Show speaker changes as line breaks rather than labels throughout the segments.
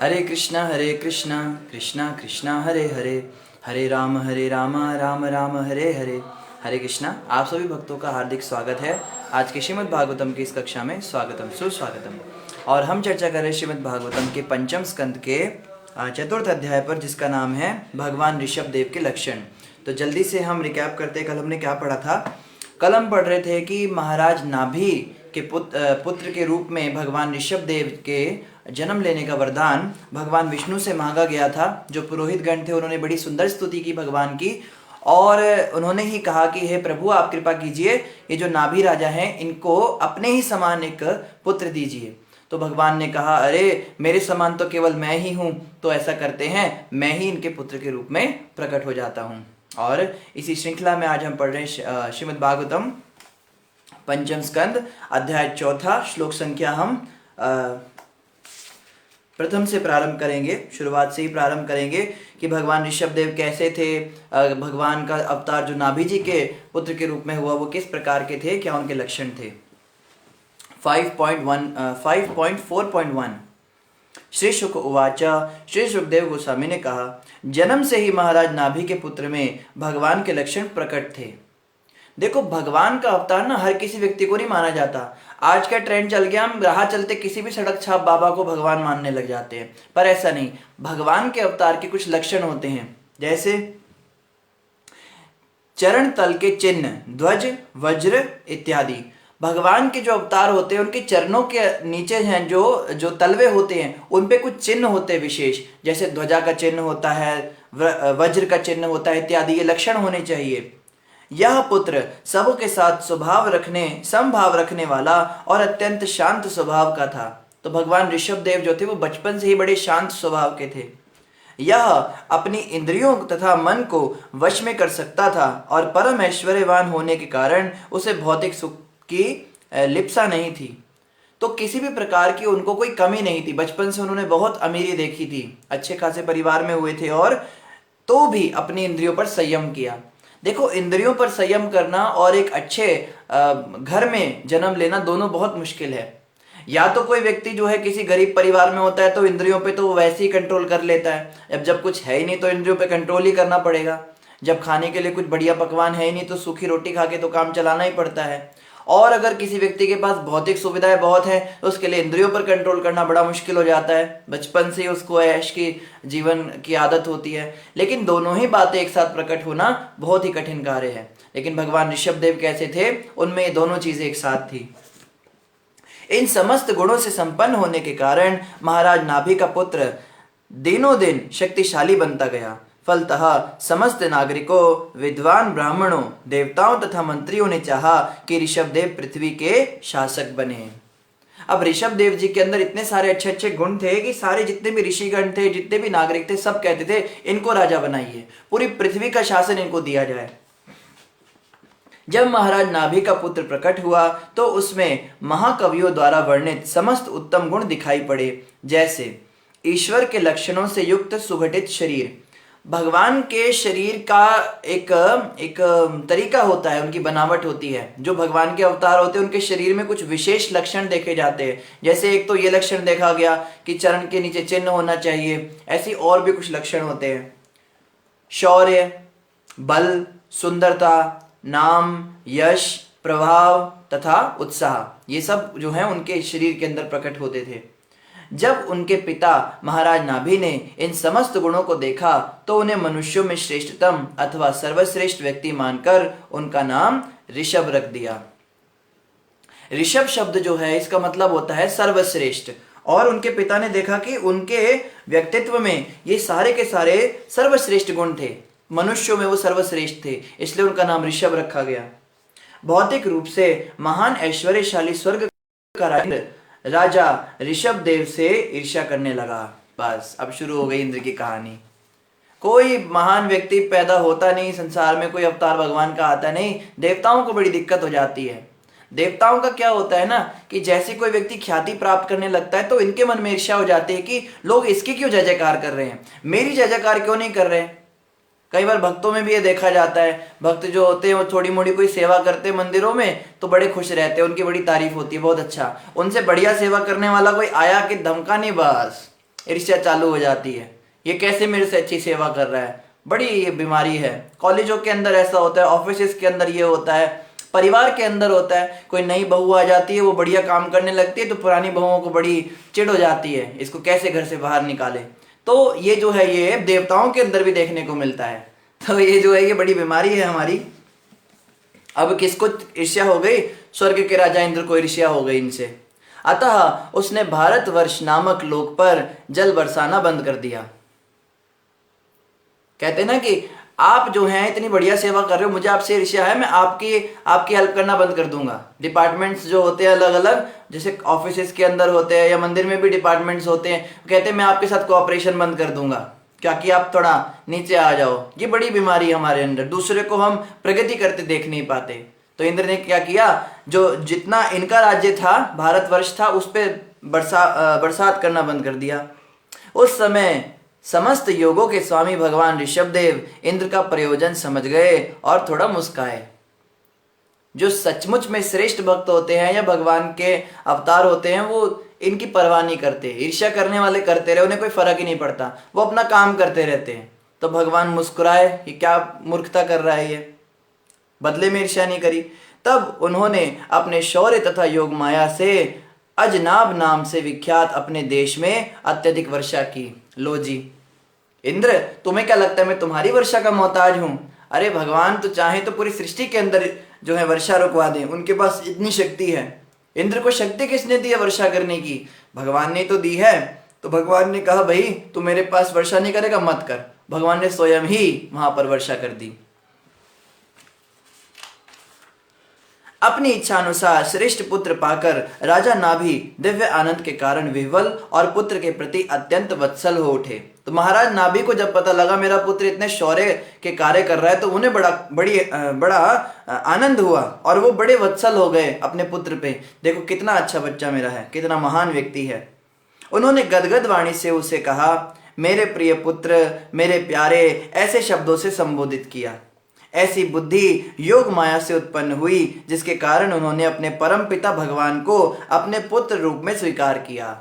हरे कृष्णा कृष्णा कृष्णा हरे हरे, हरे राम राम राम हरे हरे। हरे कृष्णा। आप सभी भक्तों का हार्दिक स्वागत है आज के श्रीमद् भागवतम की इस कक्षा में। स्वागतम सुस्वागतम। और हम चर्चा कर रहे हैं श्रीमद् भागवतम के पंचम स्कंद के चतुर्थ अध्याय पर, जिसका नाम है भगवान ऋषभ देव के लक्षण। तो जल्दी से हम रिकैप करते हैं, कल हमने क्या पढ़ा था। कल हम पढ़ रहे थे कि महाराज नाभि के पुत्र के रूप में भगवान ऋषभ देव के जन्म लेने का वरदान भगवान विष्णु से मांगा गया था। जो पुरोहित गण थे उन्होंने बड़ी सुंदर स्तुति की भगवान की, और उन्होंने ही कहा कि हे प्रभु, आप कृपा कीजिए, ये जो नाभि राजा हैं इनको अपने ही समान एक पुत्र दीजिए। तो भगवान ने कहा, अरे मेरे समान तो केवल मैं ही हूँ, तो ऐसा करते हैं, मैं ही इनके पुत्र के रूप में प्रकट हो जाता हूँ। और इसी श्रृंखला में आज हम पढ़ रहे हैं श्रीमद् भागवतम पंचम स्कंद अध्याय चौथा, श्लोक संख्या हम प्रथम से प्रारंभ करेंगे। शुरुआत से ही प्रारंभ करेंगे कि भगवान ऋषभ देव कैसे थे, भगवान का अवतार जो नाभि जी के पुत्र के रूप में हुआ वो किस प्रकार के थे, क्या उनके लक्षण थे। 5.4.1 श्री शुक उवाच। श्री सुखदेव गोस्वामी ने कहा, जन्म से ही महाराज नाभि के पुत्र में भगवान के लक्षण प्रकट थे। देखो, भगवान का अवतार ना हर किसी व्यक्ति को नहीं माना जाता। आज का ट्रेंड चल गया, हम राह चलते किसी भी सड़क छाप बाबा को भगवान मानने लग जाते हैं, पर ऐसा नहीं। भगवान के अवतार के कुछ लक्षण होते हैं, जैसे चरण तल के चिन्ह, ध्वज, वज्र इत्यादि। भगवान के जो अवतार होते हैं उनके चरणों के नीचे हैं जो तलवे होते हैं, उन पे कुछ चिन्ह होते हैं विशेष, जैसे ध्वजा का चिन्ह होता है, वज्र का चिन्ह होता है इत्यादि। ये लक्षण होने चाहिए। यह पुत्र सबके साथ समभाव रखने वाला और अत्यंत शांत स्वभाव का था। तो भगवान ऋषभ देव जो थे वो बचपन से ही बड़े शांत स्वभाव के थे। यह अपनी इंद्रियों तथा मन को वश में कर सकता था, और परम ऐश्वर्यवान होने के कारण उसे भौतिक सुख की लिप्सा नहीं थी। तो किसी भी प्रकार की उनको कोई कमी नहीं थी। बचपन से उन्होंने बहुत अमीरी देखी थी, अच्छे खासे परिवार में हुए थे, और तो भी अपनी इंद्रियों पर संयम किया। देखो, इंद्रियों पर संयम करना और एक अच्छे घर में जन्म लेना दोनों बहुत मुश्किल है। या तो कोई व्यक्ति जो है किसी गरीब परिवार में होता है तो इंद्रियों पे तो वैसे ही कंट्रोल कर लेता है। जब कुछ है ही नहीं तो इंद्रियों पे कंट्रोल ही करना पड़ेगा। जब खाने के लिए कुछ बढ़िया पकवान है ही नहीं तो सूखी रोटी खा के तो काम चलाना ही पड़ता है। और अगर किसी व्यक्ति के पास भौतिक सुविधाएं बहुत है तो उसके लिए इंद्रियों पर कंट्रोल करना बड़ा मुश्किल हो जाता है। बचपन से ही उसको ऐश की जीवन की आदत होती है। लेकिन दोनों ही बातें एक साथ प्रकट होना बहुत ही कठिन कार्य है। लेकिन भगवान ऋषभ देव कैसे थे, उनमें ये दोनों चीजें एक साथ थी। इन समस्त गुणों से संपन्न होने के कारण महाराज नाभि का पुत्र दिनों दिन शक्तिशाली बनता गया। फलतः समस्त नागरिकों, विद्वान ब्राह्मणों, देवताओं तथा मंत्रियों ने चाहा कि ऋषभ देव पृथ्वी के शासक बने। अब ऋषभ देव जी के अंदर इतने सारे अच्छे अच्छे गुण थे कि सारे जितने भी ऋषिगण थे, जितने भी नागरिक थे, सब कहते थे इनको राजा बनाइए, पूरी पृथ्वी का शासन इनको दिया जाए। जब महाराज नाभि का पुत्र प्रकट हुआ तो उसमें महाकवियों द्वारा वर्णित समस्त उत्तम गुण दिखाई पड़े, जैसे ईश्वर के लक्षणों से युक्त सुगठित शरीर। भगवान के शरीर का एक तरीका होता है, उनकी बनावट होती है। जो भगवान के अवतार होते हैं उनके शरीर में कुछ विशेष लक्षण देखे जाते हैं। जैसे एक तो ये लक्षण देखा गया कि चरण के नीचे चिन्ह होना चाहिए, ऐसी और भी कुछ लक्षण होते हैं। शौर्य, बल, सुंदरता, नाम, यश, प्रभाव तथा उत्साह, ये सब जो है उनके शरीर के अंदर प्रकट होते थे। जब उनके पिता महाराज नाभि ने इन समस्त गुणों को देखा तो उन्हें मनुष्यों में श्रेष्ठतम अथवा सर्वश्रेष्ठ व्यक्ति मानकर उनका नाम ऋषभ रख दिया। ऋषभ शब्द जो है इसका मतलब होता है सर्वश्रेष्ठ, और उनके पिता ने देखा कि उनके व्यक्तित्व में ये सारे के सारे सर्वश्रेष्ठ गुण थे, मनुष्यों में वो सर्वश्रेष्ठ थे, इसलिए उनका नाम ऋषभ रखा गया। भौतिक रूप से महान ऐश्वर्यशाली स्वर्ग का राजा ऋषभ देव से ईर्ष्या करने लगा। बस अब शुरू हो गई इंद्र की कहानी। कोई महान व्यक्ति पैदा होता नहीं संसार में, कोई अवतार भगवान का आता नहीं, देवताओं को बड़ी दिक्कत हो जाती है। देवताओं का क्या होता है ना कि जैसे कोई व्यक्ति ख्याति प्राप्त करने लगता है तो इनके मन में ईर्ष्या हो जाती है कि लोग इसकी क्यों जय जयकार कर रहे हैं, मेरी जय जयकार क्यों नहीं कर रहे। कई बार भक्तों में भी ये देखा जाता है, भक्त जो होते हैं वो थोड़ी मोड़ी कोई सेवा करते हैं मंदिरों में तो बड़े खुश रहते हैं, उनकी बड़ी तारीफ होती है, बहुत अच्छा। उनसे बढ़िया सेवा करने वाला कोई आया कि धमका नहीं, बस ईर्ष्या चालू हो जाती है, ये कैसे मेरे से अच्छी सेवा कर रहा है। बड़ी ये बीमारी है। कॉलेजों के अंदर ऐसा होता है, ऑफिस के अंदर ये होता है, परिवार के अंदर होता है। कोई नई बहू आ जाती है, वो बढ़िया काम करने लगती है तो पुरानी बहुओं को बड़ी चिढ़ हो जाती है, इसको कैसे घर से बाहर निकाले। तो ये जो है ये देवताओं के अंदर भी देखने को मिलता है। तो ये जो है ये बड़ी बीमारी है हमारी। अब किसको ईर्ष्या हो गई? स्वर्ग के राजा इंद्र को ईर्ष्या हो गई इनसे। अतः उसने भारतवर्ष नामक लोक पर जल बरसाना बंद कर दिया। कहते ना कि आप जो हैं इतनी बढ़िया सेवा कर रहे हो, मुझे आपसे ईर्ष्या है, मैं आपकी हेल्प करना बंद कर दूंगा। डिपार्टमेंट्स जो होते हैं अलग अलग, जैसे ऑफिस के अंदर होते हैं या मंदिर में भी डिपार्टमेंट्स होते हैं, कहते हैं मैं आपके साथ कोऑपरेशन बंद कर दूंगा, क्या कि आप थोड़ा नीचे आ जाओ। ये बड़ी बीमारी है हमारे अंदर, दूसरे को हम प्रगति करते देख नहीं पाते। तो इंद्र ने क्या किया, जो जितना इनका राज्य था, भारतवर्ष था, उस पर बरसात करना बंद कर दिया। उस समय समस्त योगों के स्वामी भगवान ऋषभदेव इंद्र का प्रयोजन समझ गए और थोड़ा मुस्काए। जो सचमुच में श्रेष्ठ भक्त होते हैं या भगवान के अवतार होते हैं, वो इनकी परवाह नहीं करते। ईर्ष्या करने वाले करते रहे, उन्हें कोई फर्क ही नहीं पड़ता, वो अपना काम करते रहते हैं। तो भगवान मुस्कुराए, ये क्या मूर्खता कर रहा है, ये बदले में ईर्ष्या नहीं करी। तब उन्होंने अपने शौर्य तथा योग माया से अजनाब नाम से विख्यात अपने देश में अत्यधिक वर्षा की। लो जी इंद्र, तुम्हें क्या लगता है मैं तुम्हारी वर्षा का मोहताज हूं? अरे भगवान तो चाहे तो पूरी सृष्टि के अंदर जो है वर्षा रुकवा दें, उनके पास इतनी शक्ति है। इंद्र को शक्ति किसने दी है वर्षा करने की? भगवान ने तो दी है। तो भगवान ने कहा भाई तू मेरे पास वर्षा नहीं करेगा, मत कर। भगवान ने स्वयं ही वहां पर वर्षा कर दी। अपनी इच्छा अनुसार श्रेष्ठ पुत्र पाकर राजा नाभि दिव्य आनंद के कारण विह्वल और पुत्र के प्रति अत्यंत वत्सल हो उठे। तो महाराज नाभि को जब पता लगा मेरा पुत्र इतने शौर्य के कार्य कर रहा है, तो उन्हें बड़ा आनंद हुआ और वो बड़े वत्सल हो गए अपने पुत्र पे। देखो कितना अच्छा बच्चा मेरा है, कितना महान व्यक्ति है। उन्होंने गदगद वाणी से उसे कहा, मेरे प्रिय पुत्र, मेरे प्यारे, ऐसे शब्दों से संबोधित किया। ऐसी बुद्धि योग माया से उत्पन्न हुई जिसके कारण उन्होंने अपने परम पिता भगवान को अपने पुत्र रूप में स्वीकार किया।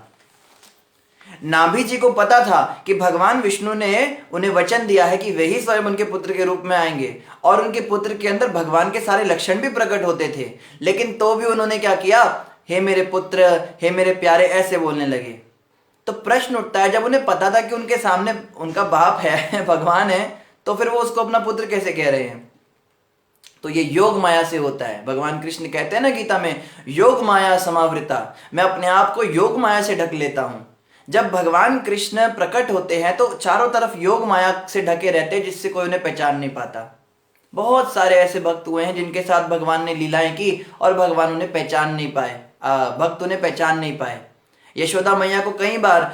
नाभि जी को पता था कि भगवान विष्णु ने उन्हें वचन दिया है कि वे ही स्वयं उनके पुत्र के रूप में आएंगे और उनके पुत्र के अंदर भगवान के सारे लक्षण भी प्रकट होते थे। लेकिन तो भी उन्होंने क्या किया, हे मेरे पुत्र, हे मेरे प्यारे, ऐसे बोलने लगे। तो प्रश्न उठता है, जब उन्हें पता था कि उनके सामने उनका बाप है, भगवान है, तो फिर वो उसको अपना पुत्र कैसे कह रहे हैं? तो ये योग माया से होता है। भगवान कृष्ण कहते हैं ना गीता में, योग माया समावृता, मैं अपने आप को योग माया से ढक लेता हूं। जब भगवान कृष्ण प्रकट होते हैं तो चारों तरफ योग माया से ढके रहते हैं, जिससे कोई उन्हें पहचान नहीं पाता। बहुत सारे ऐसे भक्त हुए हैं जिनके साथ भगवान ने लीलाएं की और भगवान उन्हें पहचान नहीं पाए, भक्त उन्हें पहचान नहीं पाए। यशोदा मैया को कई बार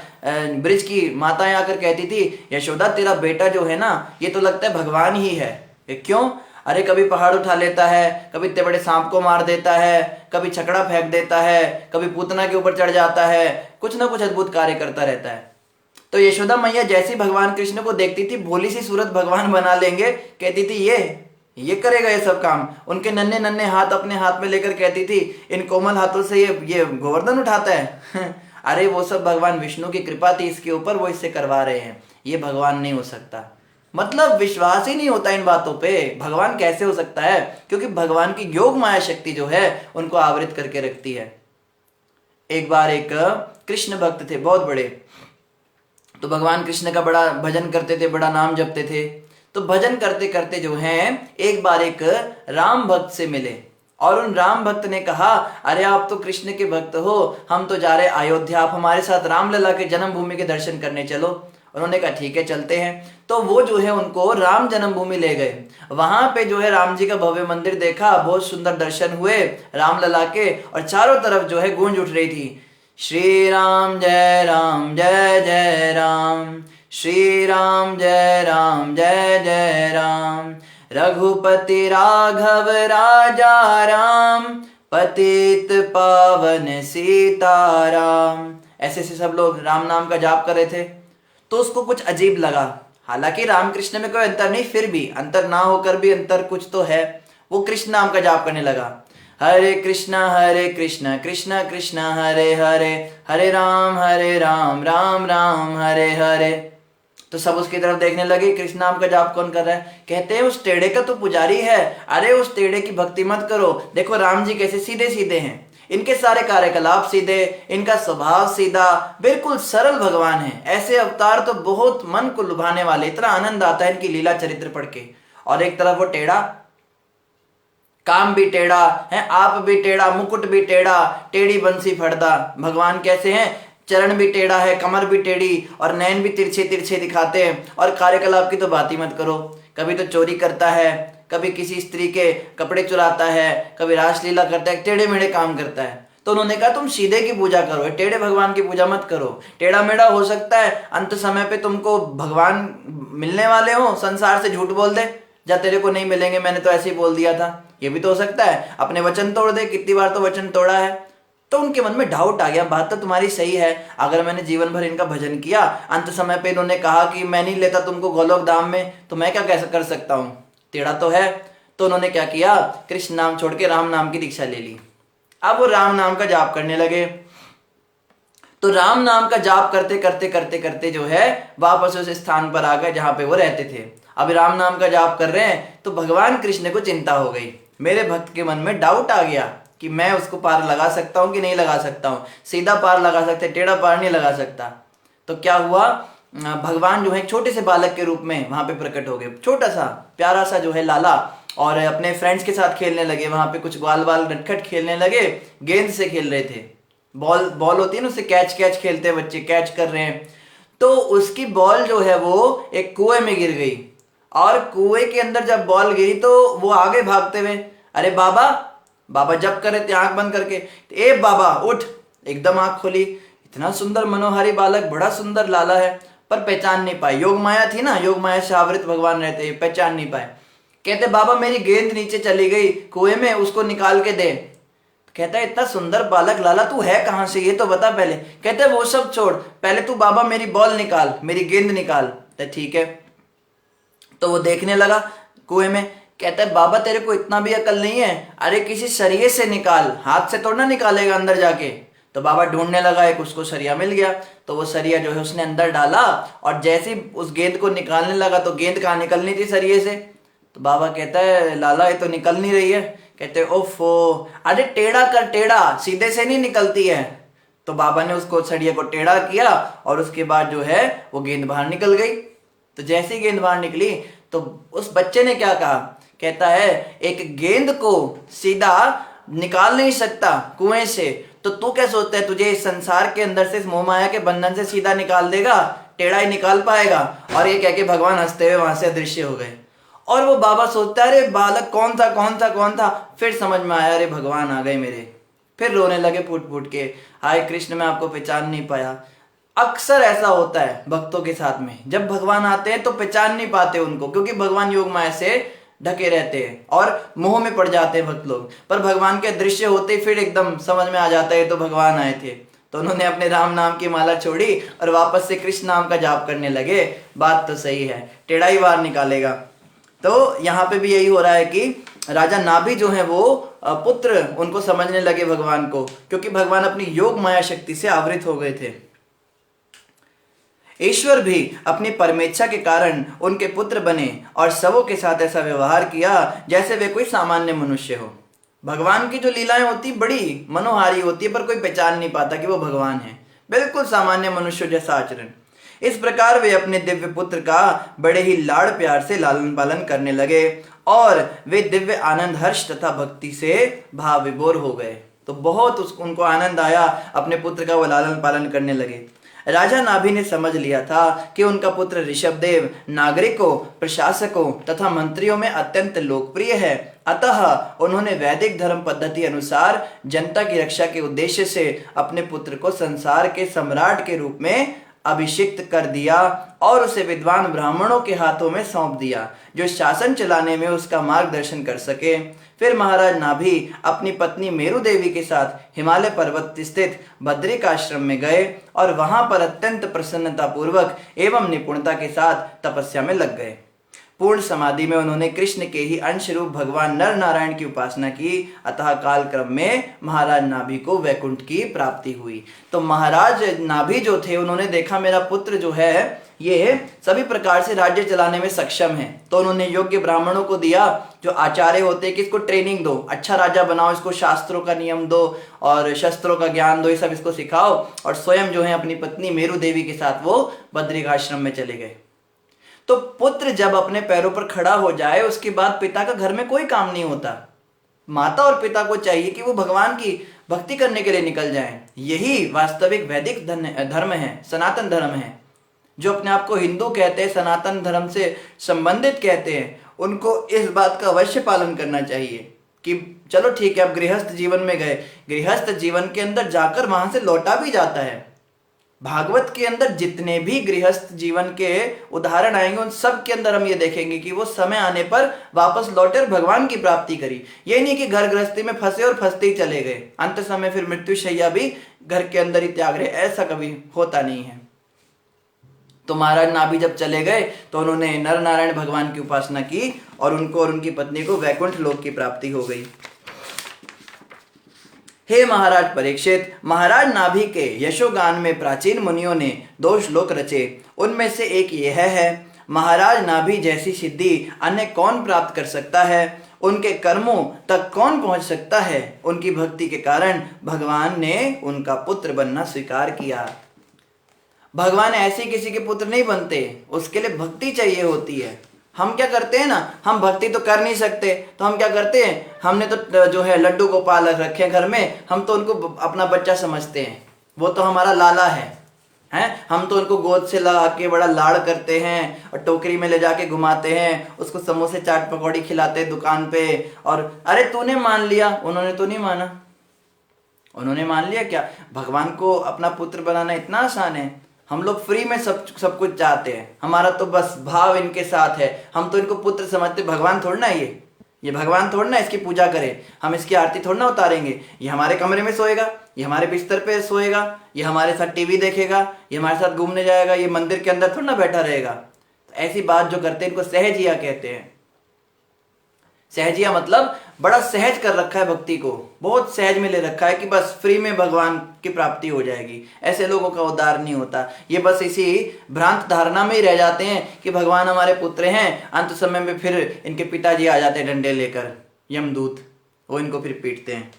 ब्रिज की माताएं आकर कहती थी, यशोदा तेरा बेटा जो है ना, ये तो लगता है भगवान ही है। क्यों? अरे कभी पहाड़ उठा लेता है, कभी इतने बड़े सांप को मार देता है, कभी छकड़ा फेंक देता है, कभी पूतना के ऊपर चढ़ जाता है, कुछ ना कुछ अद्भुत कार्य करता रहता है। तो यशोदा मैया जैसी भगवान कृष्ण को देखती थी, भोली सी सूरत भगवान बना लेंगे, कहती थी ये करेगा ये सब काम। उनके नन्हे नन्हे हाथ अपने हाथ में लेकर कहती थी, इन कोमल हाथों से ये गोवर्धन उठाता है। अरे वो सब भगवान विष्णु की कृपा थी इसके ऊपर, वो इससे करवा रहे हैं, ये भगवान नहीं हो सकता। मतलब विश्वास ही नहीं होता इन बातों पे, भगवान कैसे हो सकता है? क्योंकि भगवान की योग माया शक्ति जो है उनको आवृत करके रखती है। एक बार एक कृष्ण भक्त थे बहुत बड़े, तो भगवान कृष्ण का बड़ा भजन करते थे, बड़ा नाम जपते थे। तो भजन करते करते जो है एक बार एक राम भक्त से मिले और उन राम भक्त ने कहा, अरे आप तो कृष्ण के भक्त हो, हम तो जा रहे अयोध्या, आप हमारे साथ रामलला के जन्मभूमि के दर्शन करने चलो। उन्होंने कहा ठीक है चलते हैं। तो वो जो है उनको राम जन्मभूमि ले गए। वहां पे जो है राम जी का भव्य मंदिर देखा, बहुत सुंदर दर्शन हुए रामलला के, और चारों तरफ जो है गूंज उठ रही थी, श्री राम जय राम जय जय राम, श्री राम जय राम जय जय राम, रघुपति राघव राजा राम, पतित पावन सीताराम। ऐसे ऐसे सब लोग राम नाम का जाप कर रहे थे। तो उसको कुछ अजीब लगा, हालांकि रामकृष्ण में कोई अंतर नहीं, फिर भी अंतर ना होकर भी अंतर कुछ तो है। वो कृष्ण नाम का जाप करने लगा। हरे कृष्णा कृष्णा कृष्णा हरे हरे, हरे राम राम हरे हरे। तो सब उसकी तरफ देखने लगे, कृष्ण नाम का जाप कौन कर रहा है। कहते हैं उस टेढ़े का तो पुजारी है, अरे उस टेढ़े की भक्ति मत करो, देखो राम जी कैसे सीधे सीधे हैं, इनके सारे कार्यकलाप सीधे, इनका स्वभाव सीधा, बिल्कुल सरल भगवान है। ऐसे अवतार तो बहुत मन को लुभाने वाले, इतना आनंद आता है इनकी लीला चरित्र पढ़ के। और एक तरफ वो टेढ़ा, काम भी टेढ़ा है, आप भी टेढ़ा, मुकुट भी टेढ़ा, टेढ़ी बंसी फड़दा। भगवान कैसे हैं, चरण भी टेढ़ा है, कमर भी टेढ़ी, और नैन भी तिरछे तिरछे दिखाते हैं। और कार्यकलाप की तो बात ही मत करो, कभी तो चोरी करता है, कभी किसी स्त्री के कपड़े चुराता है, कभी रासलीला करता है, टेढ़े मेढ़े काम करता है। तो उन्होंने कहा तुम सीधे की पूजा करो, टेढ़े भगवान की पूजा मत करो। टेढ़ा मेढ़ा हो सकता है अंत समय पे तुमको भगवान मिलने वाले हो, संसार से झूठ बोल दे, जा तेरे को नहीं मिलेंगे, मैंने तो ऐसे ही बोल दिया था, ये भी तो हो सकता है। अपने वचन तोड़ दे, कितनी बार तो वचन तोड़ा है। तो उनके मन में डाउट आ गया, बात तो तुम्हारी सही है, अगर मैंने जीवन भर इनका भजन किया, अंत समय पे इन्होंने कहा कि मैं नहीं लेता तुमको गोलोक धाम में, तो मैं क्या कैसे कर सकता हूँ, टेढ़ा तो है। तो उन्होंने क्या किया, कृष्ण नाम छोड़ के राम नाम की दीक्षा ले ली। अब वो राम नाम का जाप करने लगे। तो राम नाम का जाप करते करते करते करते जो है वापस उस स्थान पर आ गए जहां पे वो रहते थे। अब राम नाम का जाप कर रहे हैं तो भगवान कृष्ण को चिंता हो गई, मेरे भक्त के मन में डाउट आ गया कि मैं उसको पार लगा सकता हूँ कि नहीं लगा सकता हूँ, सीधा पार लगा सकते, टेढ़ा पार नहीं लगा सकता। तो क्या हुआ, भगवान जो है छोटे से बालक के रूप में वहां पे प्रकट हो गए, छोटा सा प्यारा सा जो है लाला, और अपने फ्रेंड्स के साथ खेलने लगे। वहां पे कुछ ग्वाल बाल नटखट खेलने लगे, गेंद से खेल रहे थे, बॉल होती है ना, उससे कैच खेलते हैं बच्चे, कैच कर रहे हैं। तो उसकी बॉल जो है वो एक कुएं में गिर गई, और कुएं के अंदर जब बॉल गिरी तो वो आगे भागते हुए, अरे बाबा जब करे थे आंख बंद करके, ए बाबा उठ, एकदम आंख खोली, इतना सुंदर मनोहारी बालक, बड़ा सुंदर लाला है, पर पहचान नहीं पाए, योग माया थी ना, योग माया से आवृत भगवान रहते, पहचान नहीं पाए। कहते बाबा मेरी गेंद नीचे चली गई कुएं में, उसको निकाल के दे। कहता है इतना सुंदर बालक लाला तू है कहां से, ये तो बता पहले। कहते वो सब छोड़, पहले तू बाबा मेरी बॉल निकाल, मेरी गेंद निकाल। तो ठीक है, तो वो देखने लगा कुएं में। कहता है बाबा तेरे को इतना भी अकल नहीं है, अरे किसी सरिये से निकाल, हाथ से थोड़ा ना निकालेगा अंदर जाके। तो बाबा ढूंढने लगा, एक उसको सरिया मिल गया, तो वो सरिया जो है उसने अंदर डाला, और जैसे ही उस गेंद को निकालने लगा तो गेंद कहाँ निकलनी थी सरिये से। तो बाबा कहता है लाला ये तो निकल नहीं रही है। कहते ओफो, अरे टेढ़ा कर, टेढ़ा सीधे से नहीं निकलती है। तो बाबा ने उसको सरिया को टेढ़ा किया, और उसके बाद जो है वो गेंद बाहर निकल गई। तो जैसे ही गेंद बाहर निकली तो उस बच्चे ने क्या कहा, कहता है एक गेंद को सीधा निकाल नहीं सकता कुएं से, तो तू क्या सोचता है तुझे इस संसार के अंदर से, इस मोह माया के बंधन से सीधा निकाल देगा, टेढ़ा ही निकाल पाएगा। और ये कह के भगवान हंसते हुए वहां से अदृश्य हो गए। और वो बाबा सोचता है अरे बालक कौन था। फिर समझ में आया अरे भगवान आ गए मेरे। फिर रोने लगे फूट फूट के, हाय कृष्ण मैं आपको पहचान नहीं पाया। अक्सर ऐसा होता है भक्तों के साथ में, जब भगवान आते हैं तो पहचान नहीं पाते उनको, क्योंकि भगवान योग माया से ढके रहते हैं और मोह में पड़ जाते हैं भक्त लोग। पर भगवान के दृश्य होते फिर एकदम समझ में आ जाता है तो भगवान आए थे। तो उन्होंने अपने राम नाम की माला छोड़ी और वापस से कृष्ण नाम का जाप करने लगे। बात तो सही है, टेढ़ा ही बार निकालेगा। तो यहाँ पे भी यही हो रहा है कि राजा नाभि जो है वो पुत्र उनको समझने लगे भगवान को, क्योंकि भगवान अपनी योग माया शक्ति से आवृत हो गए थे। ईश्वर भी अपनी परमेच्छा के कारण उनके पुत्र बने और सबों के साथ ऐसा व्यवहार किया जैसे वे कोई सामान्य मनुष्य हो। भगवान की जो लीलाएं होती बड़ी मनोहारी होती है, पर कोई पहचान नहीं पाता कि वो भगवान है, बिल्कुल सामान्य मनुष्य जैसा आचरण। इस प्रकार वे अपने दिव्य पुत्र का बड़े ही लाड़ प्यार से लालन पालन करने लगे और वे दिव्य आनंद हर्ष तथा भक्ति से भाव विभोर हो गए। तो बहुत उनको आनंद आया, अपने पुत्र का वो लालन पालन करने लगे। राजा नाभि ने समझ लिया था कि उनका पुत्र ऋषभदेव नागरिकों, प्रशासकों तथा मंत्रियों में अत्यंत लोकप्रिय है। अतः उन्होंने वैदिक धर्म पद्धति अनुसार जनता की रक्षा के उद्देश्य से अपने पुत्र को संसार के सम्राट के रूप में अभिषिक्त कर दिया और उसे विद्वान ब्राह्मणों के हाथों में सौंप दिया, जो शासन चलाने में उसका मार्गदर्शन कर सके। फिर महाराज नाभि अपनी पत्नी मेरु देवी के साथ हिमालय पर्वत स्थित बद्रिकाश्रम में गए और वहां पर अत्यंत प्रसन्नता पूर्वक एवं निपुणता के साथ तपस्या में लग गए। पूर्ण समाधि में उन्होंने कृष्ण के ही अंश रूप भगवान नर नारायण की उपासना की, अतः काल क्रम में महाराज नाभि को वैकुंठ की प्राप्ति हुई। तो महाराज नाभि जो थे उन्होंने देखा मेरा पुत्र जो है ये सभी प्रकार से राज्य चलाने में सक्षम है, तो उन्होंने योग्य ब्राह्मणों को दिया जो आचार्य होते हैं कि इसको ट्रेनिंग दो, अच्छा राजा बनाओ, इसको शास्त्रों का नियम दो और शस्त्रों का ज्ञान दो, ये सब इसको सिखाओ। और स्वयं जो है अपनी पत्नी मेरु देवी के साथ वो बद्रिक आश्रम में चले गए। तो पुत्र जब अपने पैरों पर खड़ा हो जाए उसके बाद पिता का घर में कोई काम नहीं होता। माता और पिता को चाहिए कि वो भगवान की भक्ति करने के लिए निकल जाएं। यही वास्तविक वैदिक धर्म है, सनातन धर्म है। जो अपने आप को हिंदू कहते हैं, सनातन धर्म से संबंधित कहते हैं, उनको इस बात का अवश्य पालन करना चाहिए कि चलो ठीक है, अब गृहस्थ जीवन में गए, गृहस्थ जीवन के अंदर जाकर वहां से लौटा भी जाता है। भागवत के अंदर जितने भी गृहस्थ जीवन के उदाहरण आएंगे उन सब के अंदर हम ये देखेंगे कि वो समय आने पर वापस लौटे और भगवान की प्राप्ति करी। ये नहीं कि घर गृहस्थी में फंसे और फंसते ही चले गए, अंत समय फिर मृत्यु शैया भी घर के अंदर ही त्याग रहे, ऐसा कभी होता नहीं है। तो महाराज नाभि जब चले गए तो उन्होंने नर नारायण भगवान की उपासना की और उनको और उनकी पत्नी को वैकुंठ लोक की प्राप्ति हो गई। हे महाराज परीक्षित, महाराज नाभि के यशोगान में प्राचीन मुनियों ने 2 श्लोक रचे। उनमें से एक यह है, महाराज नाभि जैसी सिद्धि अन्य कौन प्राप्त कर सकता है, उनके कर्मों तक कौन पहुंच सकता है। उनकी भक्ति के कारण भगवान ने उनका पुत्र बनना स्वीकार किया। भगवान ऐसे किसी के पुत्र नहीं बनते, उसके लिए भक्ति चाहिए होती है। हम क्या करते हैं ना, हम भक्ति तो कर नहीं सकते तो हम क्या करते हैं, हमने तो जो है लड्डू को पाल रखे हैं घर में, हम तो उनको अपना बच्चा समझते हैं, वो तो हमारा लाला है, हम तो उनको गोद से ला के बड़ा लाड़ करते हैं और टोकरी में ले जाके घुमाते हैं, उसको समोसे चाट पकौड़ी खिलाते हैं दुकान पे। और अरे तूने मान लिया, उन्होंने तो नहीं माना। उन्होंने मान लिया क्या? भगवान को अपना पुत्र बनाना इतना आसान है। हम लोग फ्री में सब कुछ चाहते हैं, हमारा तो बस भाव इनके साथ है, हम तो इनको पुत्र समझते। भगवान थोड़ा ना ये भगवान थोड़ा ना इसकी पूजा करें, हम इसकी आरती थोड़ा ना उतारेंगे। ये हमारे कमरे में सोएगा, ये हमारे बिस्तर पे सोएगा, ये हमारे साथ टीवी देखेगा, ये हमारे साथ घूमने जाएगा, ये मंदिर के अंदर थोड़ा ना बैठा रहेगा। तो ऐसी बात जो करते हैं इनको सहजिया कहते हैं। सहजिया मतलब बड़ा सहज कर रखा है भक्ति को, बहुत सहज में ले रखा है कि बस फ्री में भगवान की प्राप्ति हो जाएगी। ऐसे लोगों का उद्धार नहीं होता, ये बस इसी भ्रांत धारणा में ही रह जाते हैं कि भगवान हमारे पुत्र हैं। अंत समय में फिर इनके पिताजी आ जाते हैं डंडे लेकर, यमदूत, वो इनको फिर पीटते हैं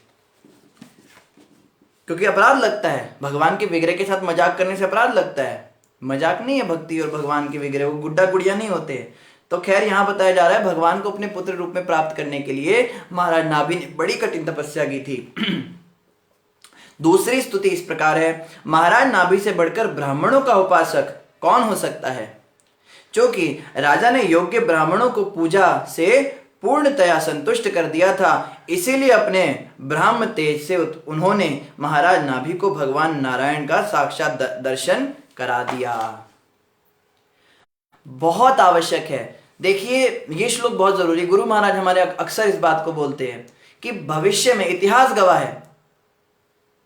क्योंकि अपराध लगता है। भगवान के विग्रह के साथ मजाक करने से अपराध लगता है। मजाक नहीं है भक्ति और भगवान के विग्रह, वो गुड्डा गुड़िया नहीं होते। तो खैर यहाँ बताया जा रहा है भगवान को अपने पुत्र रूप में प्राप्त करने के लिए महाराज नाभि ने बड़ी कठिन तपस्या की थी। दूसरी स्तुति इस प्रकार है, महाराज नाभि से बढ़कर ब्राह्मणों का उपासक कौन हो सकता है। क्योंकि राजा ने योग्य ब्राह्मणों को पूजा से पूर्णतया संतुष्ट कर दिया था, इसीलिए अपने ब्राह्म तेज से उन्होंने महाराज नाभि को भगवान नारायण का साक्षात दर्शन करा दिया। बहुत आवश्यक है। देखिए ये श्लोक बहुत जरूरी, गुरु महाराज हमारे अक्सर इस बात को बोलते हैं कि भविष्य में, इतिहास गवाह है,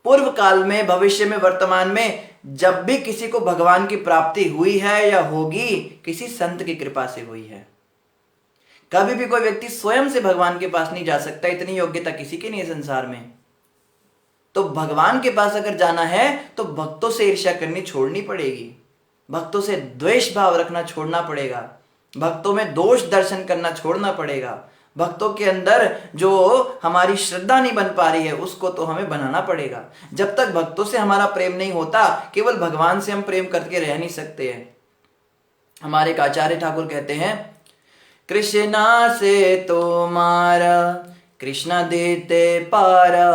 पूर्व काल में, भविष्य में, वर्तमान में जब भी किसी को भगवान की प्राप्ति हुई है या होगी, किसी संत की कृपा से हुई है। कभी भी कोई व्यक्ति स्वयं से भगवान के पास नहीं जा सकता, इतनी योग्यता किसी की नहीं है संसार में। तो भगवान के पास अगर जाना है तो भक्तों से ईर्ष्या करनी छोड़नी पड़ेगी, भक्तों से द्वेष भाव रखना छोड़ना पड़ेगा, भक्तों में दोष दर्शन करना छोड़ना पड़ेगा। भक्तों के अंदर जो हमारी श्रद्धा नहीं बन पा रही है उसको तो हमें बनाना पड़ेगा। जब तक भक्तों से हमारा प्रेम नहीं होता, केवल भगवान से हम प्रेम करके रह नहीं सकते हैं। हमारे एक आचार्य ठाकुर कहते हैं, कृष्णा से तुम्हारा कृष्णा देते पारा,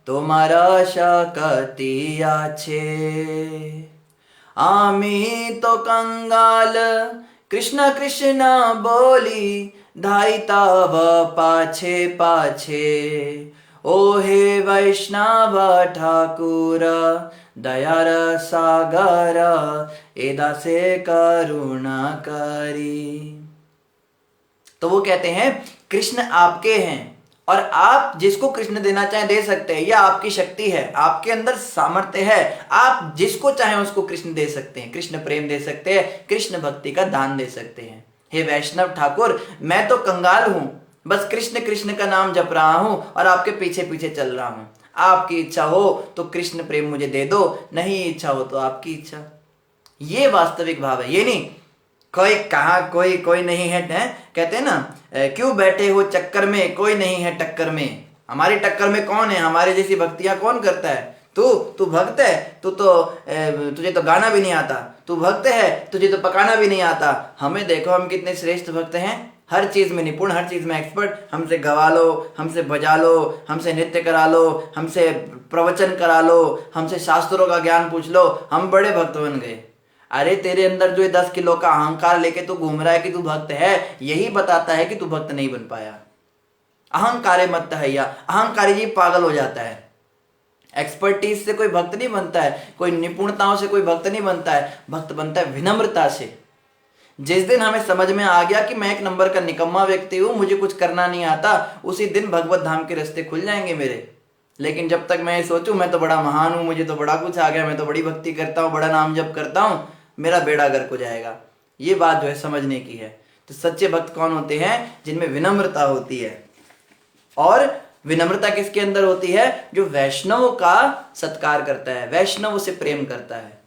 तुम्हारा शक्ति आछे, आमी तो कंगाल कृष्ण कृष्ण बोली, धाइताव पाछे पाछे, ओ हे वैष्णव ठाकुर दयार सागर, एदा से करुणा करी। तो वो कहते हैं कृष्ण आपके हैं और आप जिसको कृष्ण देना चाहें दे सकते हैं, यह आपकी शक्ति है, आपके अंदर सामर्थ्य है, आप जिसको चाहें उसको कृष्ण दे सकते हैं, कृष्ण प्रेम दे सकते हैं, कृष्ण भक्ति का दान दे सकते हैं। हे वैष्णव ठाकुर, मैं तो कंगाल हूं, बस कृष्ण कृष्ण का नाम जप रहा हूं और आपके पीछे पीछे चल रहा हूं। आपकी इच्छा हो तो कृष्ण प्रेम मुझे दे दो, नहीं इच्छा हो तो आपकी इच्छा। ये वास्तविक भाव है। ये नहीं कोई कहा कोई कोई नहीं है, कहते हैं ना, क्यों बैठे हो चक्कर में, कोई नहीं है टक्कर में। हमारी टक्कर में कौन है? हमारे जैसी भक्तियां कौन करता है? तू भक्त है, तुझे तो गाना भी नहीं आता, तू भक्त है, तुझे तो पकाना भी नहीं आता। हमें देखो, हम कितने श्रेष्ठ भक्त हैं, हर चीज में निपुण, हर चीज में एक्सपर्ट। हमसे गवा लो, हमसे बजा लो, हमसे नृत्य करा लो, हमसे प्रवचन करा लो, हमसे शास्त्रों का ज्ञान पूछ लो, हम बड़े भक्त बन गए। अरे तेरे अंदर जो 10 किलो का अहंकार लेके तू घूम रहा है कि तू भक्त है, यही बताता है कि तू भक्त नहीं बन पाया। अहंकारे मत हैया, अहंकारी जी पागल हो जाता है। एक्सपर्टीज से कोई भक्त नहीं बनता है, कोई निपुणताओं से कोई भक्त नहीं बनता है। भक्त बनता है विनम्रता से। जिस दिन हमें समझ में आ गया कि मैं एक नंबर का निकम्मा व्यक्ति हूं, मुझे कुछ करना नहीं आता, उसी दिन भगवत धाम के रास्ते खुल जाएंगे मेरे। लेकिन जब तक मैं सोचूं मैं तो बड़ा महान हूं, मुझे तो बड़ा कुछ आ गया, मैं तो बड़ी भक्ति करता हूं, बड़ा नाम जप करता हूं, मेरा बेड़ा गर्क हो जाएगा। ये बात जो है समझने की है। तो सच्चे भक्त कौन होते हैं? जिनमें विनम्रता होती है। और विनम्रता किसके अंदर होती है? जो वैष्णव का सत्कार करता है, वैष्णव से प्रेम करता है।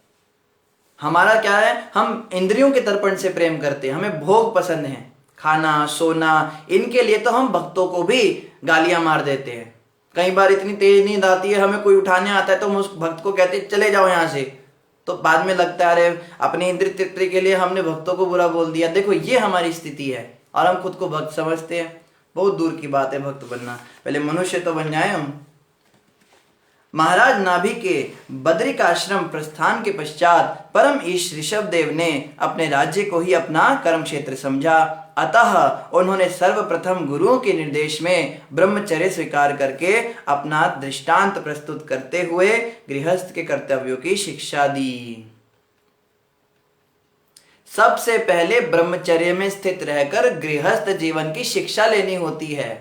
हमारा क्या है? हम इंद्रियों के तर्पण से प्रेम करते हैं, हमें भोग पसंद है, खाना सोना, इनके लिए तो हम भक्तों को भी गालियां मार देते हैं। कई बार इतनी तेज नींद आती है, हमें कोई उठाने आता है तो हम उस भक्त को कहते हैं चले जाओ यहाँ से, तो बाद में लगता है अरे अपनी इंद्रिय तृप्ति के लिए हमने भक्तों को बुरा बोल दिया। देखो ये हमारी स्थिति है और हम खुद को भक्त समझते हैं। बहुत दूर की बात है भक्त बनना, पहले मनुष्य तो बन जाए हम। महाराज नाभि के बद्रिकाश्रम प्रस्थान के पश्चात परम ईश ऋषभदेव ने अपने राज्य को ही अपना कर्म क्षेत्र समझा। अतः उन्होंने सर्वप्रथम गुरुओं के निर्देश में ब्रह्मचर्य स्वीकार करके अपना दृष्टांत प्रस्तुत करते हुए गृहस्थ के कर्तव्यों की शिक्षा दी। सबसे पहले ब्रह्मचर्य में स्थित रहकर गृहस्थ जीवन की शिक्षा लेनी होती है।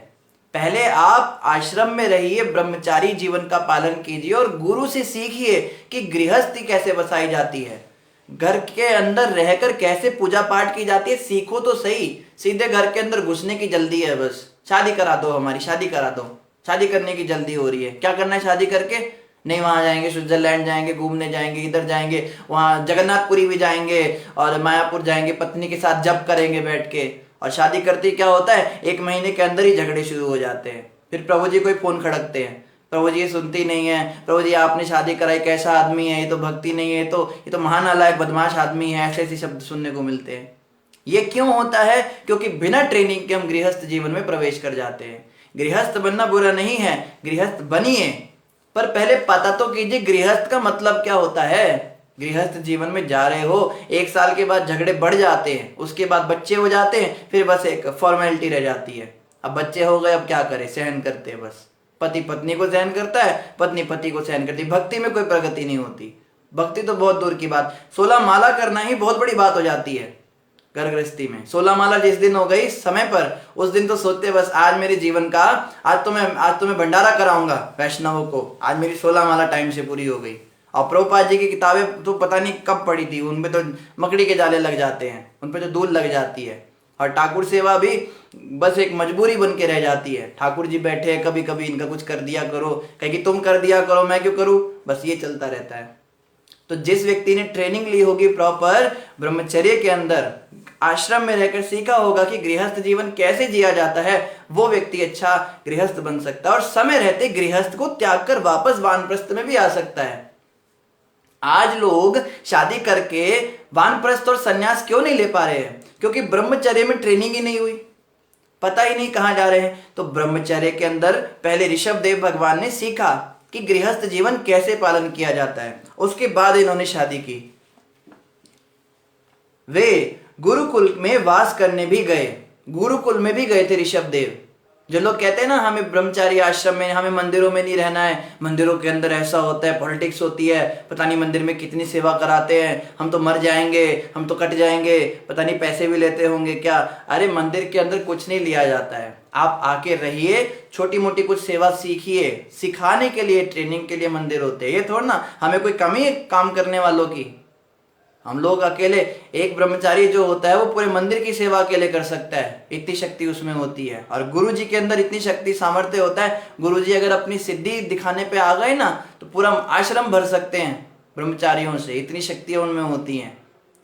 पहले आप आश्रम में रहिए, ब्रह्मचारी जीवन का पालन कीजिए और गुरु से सीखिए कि गृहस्थी कैसे बसाई जाती है, घर के अंदर रहकर कैसे पूजा पाठ की जाती है, सीखो तो सही। सीधे घर के अंदर घुसने की जल्दी है, बस शादी करा दो, हमारी शादी करा दो, शादी करने की जल्दी हो रही है। क्या करना है शादी करके? नहीं वहां जाएंगे, स्विट्जरलैंड जाएंगे, घूमने जाएंगे, इधर जाएंगे, वहां जगन्नाथपुरी भी जाएंगे और मायापुर जाएंगे, पत्नी के साथ जप करेंगे बैठ के। और शादी करते ही क्या होता है, 1 महीने के अंदर ही झगड़े शुरू हो जाते हैं। फिर प्रभु जी को ही फोन खड़कते हैं, प्रभु जी ये सुनती नहीं है, प्रभु जी आपने शादी कराई, कैसा आदमी है ये, तो भक्ति नहीं है, ये तो महानालायक बदमाश आदमी है, ऐसे ऐसे शब्द सुनने को मिलते हैं। ये क्यों होता है? क्योंकि बिना ट्रेनिंग के हम गृहस्थ जीवन में प्रवेश कर जाते हैं। गृहस्थ बनना बुरा नहीं है, गृहस्थ बनिए, पर पहले पता तो कीजिए गृहस्थ का मतलब क्या होता है। गृहस्थ जीवन में जा रहे हो, 1 साल के बाद झगड़े बढ़ जाते हैं, उसके बाद बच्चे हो जाते हैं, फिर बस एक फॉर्मेलिटी रह जाती है। अब बच्चे हो गए, अब क्या करें, सहन करते हैं बस। पति पत्नी को सहन करता है, पत्नी पति को सहन करती है। भक्ति में कोई प्रगति नहीं होती। भक्ति तो बहुत दूर की बात, 16 माला करना ही बहुत बड़ी बात हो जाती है घर गृहस्थी में। 16 माला जिस दिन हो गई समय पर, उस दिन तो सोचते बस आज मेरे जीवन का, आज तो मैं भंडारा कराऊंगा वैष्णवों को, आज मेरी 16 माला टाइम से पूरी हो गई। और प्रभुपाद जी की किताबें तो पता नहीं कब पढ़ी थी, उनपे तो मकड़ी के जाले लग जाते हैं, उनपे तो धूल लग जाती है। और ठाकुर सेवा भी बस एक मजबूरी बन के रह जाती है। ठाकुर जी बैठे हैं, कभी कभी इनका कुछ कर दिया करो, कहे कि तुम कर दिया करो, मैं क्यों करूं, बस ये चलता रहता है। तो जिस व्यक्ति ने ट्रेनिंग ली होगी प्रॉपर ब्रह्मचर्य के अंदर, आश्रम में रहकर सीखा होगा कि गृहस्थ जीवन कैसे जिया जाता है, वो व्यक्ति अच्छा गृहस्थ बन सकता है और समय रहते गृहस्थ को त्याग कर वापस वानप्रस्थ में भी आ सकता है। आज लोग शादी करके वानप्रस्थ और सन्यास क्यों नहीं ले पा रहे हैं? क्योंकि ब्रह्मचर्य में ट्रेनिंग ही नहीं हुई, पता ही नहीं कहां जा रहे हैं। तो ब्रह्मचर्य के अंदर पहले ऋषभदेव भगवान ने सीखा कि गृहस्थ जीवन कैसे पालन किया जाता है, उसके बाद इन्होंने शादी की। वे गुरुकुल में वास करने भी गए, गुरुकुल में भी गए थे ऋषभदेव। जो लोग कहते हैं ना हमें ब्रह्मचारी आश्रम में, हमें मंदिरों में नहीं रहना है, मंदिरों के अंदर ऐसा होता है, पॉलिटिक्स होती है, पता नहीं मंदिर में कितनी सेवा कराते हैं, हम तो मर जाएंगे, हम तो कट जाएंगे, पता नहीं पैसे भी लेते होंगे क्या। अरे मंदिर के अंदर कुछ नहीं लिया जाता है, आप आके रहिए, छोटी मोटी कुछ सेवा सीखिए, सिखाने के लिए ट्रेनिंग के लिए मंदिर होते हैं। ये थोड़ा ना हमें कोई कमी है काम करने वालों की। हम लोग अकेले, एक ब्रह्मचारी जो होता है वो पूरे मंदिर की सेवा अकेले कर सकता है, इतनी शक्ति उसमें होती है। और गुरु जी के अंदर इतनी शक्ति सामर्थ्य होता है, गुरु जी अगर अपनी सिद्धि दिखाने पे आ गए ना तो पूरा आश्रम भर सकते हैं ब्रह्मचारियों से, इतनी शक्तियां उनमें होती हैं।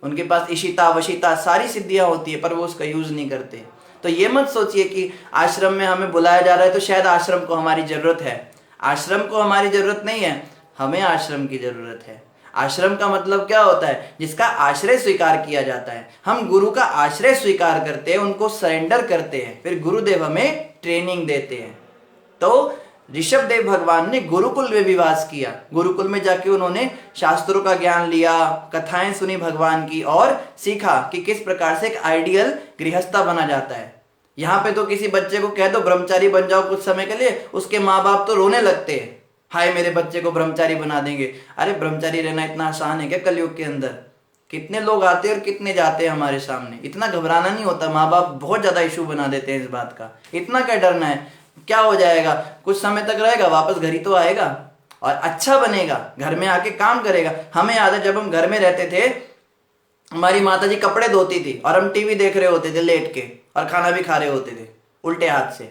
उनके पास इशिता वशिता सारी सिद्धियां होती है, पर वो उसका यूज नहीं करते। तो ये मत सोचिए कि आश्रम में हमें बुलाया जा रहा है तो शायद आश्रम को हमारी जरूरत है। आश्रम को हमारी जरूरत नहीं है, हमें आश्रम की जरूरत है। आश्रम का मतलब क्या होता है? जिसका आश्रय स्वीकार किया जाता है। हम गुरु का आश्रय स्वीकार करते हैं, उनको सरेंडर करते हैं, फिर गुरुदेव हमें ट्रेनिंग देते हैं। तो ऋषभ देव भगवान ने गुरुकुल में भी वास किया। गुरुकुल में जाके उन्होंने शास्त्रों का ज्ञान लिया, कथाएं सुनी भगवान की और सीखा कि किस प्रकार से एक आइडियल गृहस्था बना जाता है। यहाँ पे तो किसी बच्चे को कह दो ब्रह्मचारी बन जाओ कुछ समय के लिए, उसके माँ बाप तो रोने लगते हैं, हाय मेरे बच्चे को ब्रह्मचारी बना देंगे। अरे ब्रह्मचारी रहना इतना आसान है क्या कलयुग के अंदर? कितने लोग आते हैं और कितने जाते हैं हमारे सामने। इतना घबराना नहीं होता, माँ बाप बहुत ज्यादा इशू बना देते हैं इस बात का। इतना क्या डरना है, क्या हो जाएगा, कुछ समय तक रहेगा, वापस घर ही तो आएगा और अच्छा बनेगा, घर में आके काम करेगा। हमें याद है जब हम घर में रहते थे, हमारी माता जी कपड़े धोती थी और हम टीवी देख रहे होते थे लेट के, और खाना भी खा रहे होते थे उल्टे हाथ से।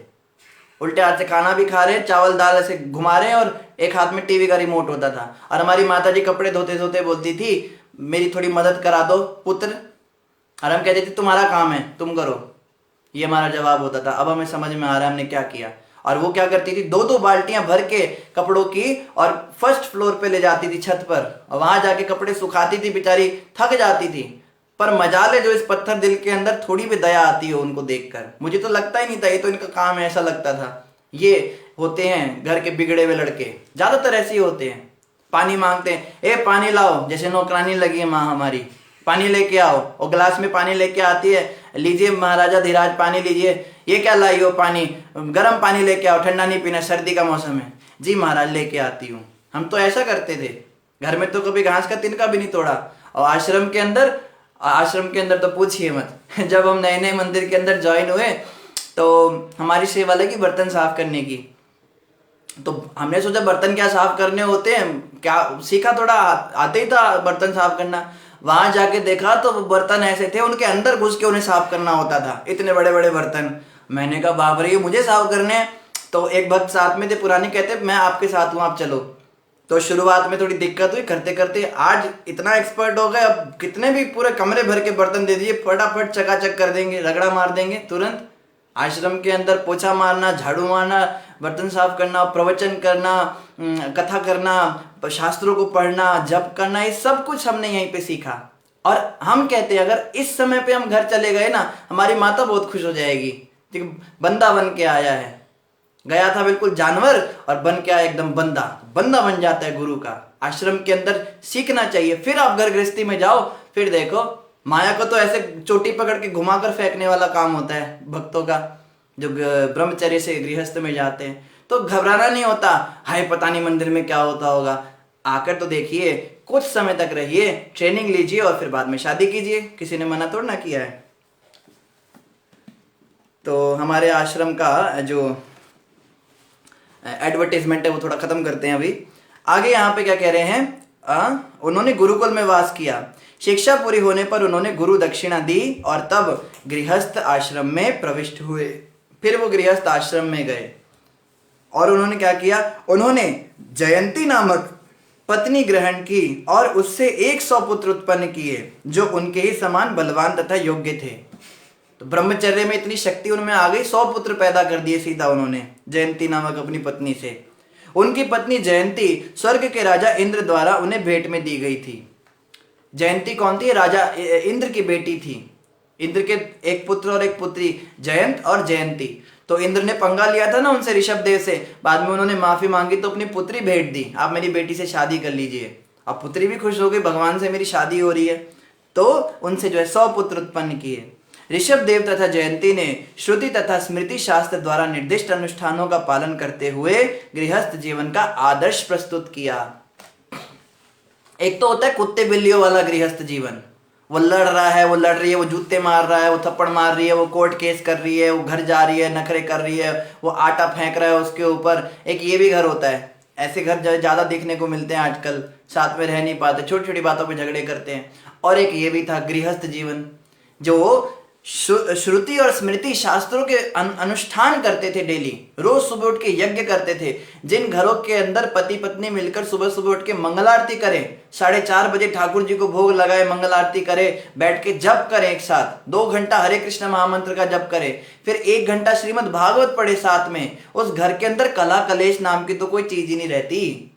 उल्टे हाथ से खाना भी खा रहे, चावल दाल ऐसे घुमा रहे और एक हाथ में टीवी का रिमोट होता था। और हमारी माता जी कपड़े धोते धोते बोलती थी मेरी थोड़ी मदद करा दो पुत्र, और हम कहते थे तुम्हारा काम है तुम करो। ये हमारा जवाब होता था। अब हमें समझ में आ रहा है हमने क्या किया। और वो क्या करती थी, दो दो बाल्टियां भर के कपड़ों की और फर्स्ट फ्लोर पे ले जाती थी छत पर, और वहां जाके कपड़े सुखाती थी, बेचारी थक जाती थी। पर मजाल है जो इस पत्थर दिल के अंदर थोड़ी भी दया आती हो उनको देखकर। मुझे तो लगता ही नहीं था ये तो इनका काम है, ऐसा लगता था। ये होते हैं घर के बिगड़े हुए लड़के, ज्यादातर ऐसे ही होते हैं। पानी मांगते हैं, ए पानी लाओ, जैसे नौकरानी लगी है माँ हमारी, पानी लेके आओ, और गिलास में पानी लेके आती है, लीजिए महाराजा धीराज पानी लीजिए। ये क्या लाई हो पानी, गर्म पानी लेके आओ, ठंडा नहीं पीना, सर्दी का मौसम है। जी महाराज लेके आती हूँ। हम तो ऐसा करते थे, घर में तो कभी घास का तिनका भी नहीं तोड़ा। और आश्रम के अंदर तो पूछिए मत। जब हम नए नए मंदिर के अंदर ज्वाइन हुए तो हमारी सेवा लगी बर्तन साफ करने की। तो हमने सोचा बर्तन क्या साफ करने होते हैं, क्या सीखा, थोड़ा आते ही था बर्तन साफ करना। वहां जाके देखा तो बर्तन ऐसे थे, उनके अंदर घुस के उन्हें साफ करना होता था, इतने बड़े बड़े बर्तन। मैंने कहा बाप रे, मुझे साफ करने हैं। तो एक भक्त साथ में थे पुराने, कहते मैं आपके साथ हूँ आप चलो। तो शुरुआत में थोड़ी दिक्कत हुई, करते करते आज इतना एक्सपर्ट हो गए, अब कितने भी पूरे कमरे भर के बर्तन दे दिए फटाफट चकाचक कर देंगे, रगड़ा मार देंगे तुरंत। आश्रम के अंदर पोछा मारना, झाड़ू मारना, बर्तन साफ करना, प्रवचन करना, कथा करना, शास्त्रों को पढ़ना, जप करना, ये सब कुछ हमने यहीं पे सीखा। और हम कहते हैं अगर इस समय पे हम घर चले गए ना, हमारी माता बहुत खुश हो जाएगी, बंदा बन के आया है। गया था बिल्कुल जानवर और बन के आया एकदम बंदा बन जाता है गुरु का। आश्रम के अंदर सीखना चाहिए, फिर आप घर गृहस्थी में जाओ, फिर देखो माया को तो ऐसे चोटी पकड़ के घुमाकर फेंकने वाला काम होता है भक्तों का, जो ब्रह्मचर्य से गृहस्थ में जाते हैं। तो घबराना नहीं होता, हाय पता नहीं मंदिर में क्या होता होगा। आकर तो देखिए, कुछ समय तक रहिए, ट्रेनिंग लीजिए और फिर बाद में शादी कीजिए, किसी ने मना थोड़ा ना किया है। तो हमारे आश्रम का जो एडवर्टाइजमेंट है वो थोड़ा खत्म करते हैं अभी। आगे यहाँ पे क्या कह रहे हैं, उन्होंने गुरुकुल में वास किया, शिक्षा पूरी होने पर उन्होंने गुरु दक्षिणा दी और तब गृहस्थ आश्रम में प्रविष्ट हुए। फिर वो गृहस्थ आश्रम में गए और उन्होंने क्या किया, उन्होंने जयंती नामक पत्नी ग्रहण की और उससे 100 पुत्र उत्पन्न किए जो उनके ही समान बलवान तथा योग्य थे। तो ब्रह्मचर्य में इतनी शक्ति उनमें आ गई, 100 पुत्र पैदा कर दिए सीधा उन्होंने जयंती नामक अपनी पत्नी से। उनकी पत्नी जयंती स्वर्ग के राजा इंद्र द्वारा उन्हें भेंट में दी गई थी। जयंती कौन थी? राजा इंद्र की बेटी थी। इंद्र के एक पुत्र और एक पुत्री, जयंत और जयंती। तो इंद्र ने पंगा लिया था ना उनसे, ऋषभ देव से, बाद में उन्होंने माफी मांगी तो अपनी पुत्री भेंट दी, आप मेरी बेटी से शादी कर लीजिए। अब पुत्री भी खुश हो गई, भगवान से मेरी शादी हो रही है। तो उनसे जो है 100 पुत्र उत्पन्न किए। ऋषभ देव तथा जयंती ने श्रुति तथा स्मृति शास्त्र द्वारा निर्दिष्ट अनुष्ठानों का पालन करते हुए गृहस्थ जीवन का आदर्श प्रस्तुत किया। एक तो होता है कुत्ते बिल्लियों वाला गृहस्थ जीवन, वो लड़ रहा है, वो लड़ रही है, वो जूते मार रहा है, वो थप्पड़ मार रही है, वो कोर्ट केस कर रही है, वो घर जा रही है, नखरे कर रही है, वो आटा फेंक रहा है उसके ऊपर। एक ये भी घर होता है, ऐसे घर ज्यादा देखने को मिलते हैं आजकल, साथ में रह नहीं पाते, छोटी छोटी बातों पे झगड़े करते हैं। और एक ये भी था गृहस्थ जीवन, जो श्रुति और स्मृति शास्त्रों के अनुष्ठान करते थे। डेली रोज सुबह उठ के यज्ञ करते थे। जिन घरों के अंदर पति पत्नी मिलकर सुबह सुबह उठ के मंगल आरती करें, 4:30 बजे ठाकुर जी को भोग लगाए, मंगल आरती करें, बैठ के जप करें, एक साथ 2 घंटा हरे कृष्ण महामंत्र का जप करें, फिर 1 घंटा श्रीमद् भागवत पढ़े साथ में, उस घर के अंदर कला कलेश नाम की तो कोई चीज ही नहीं रहती।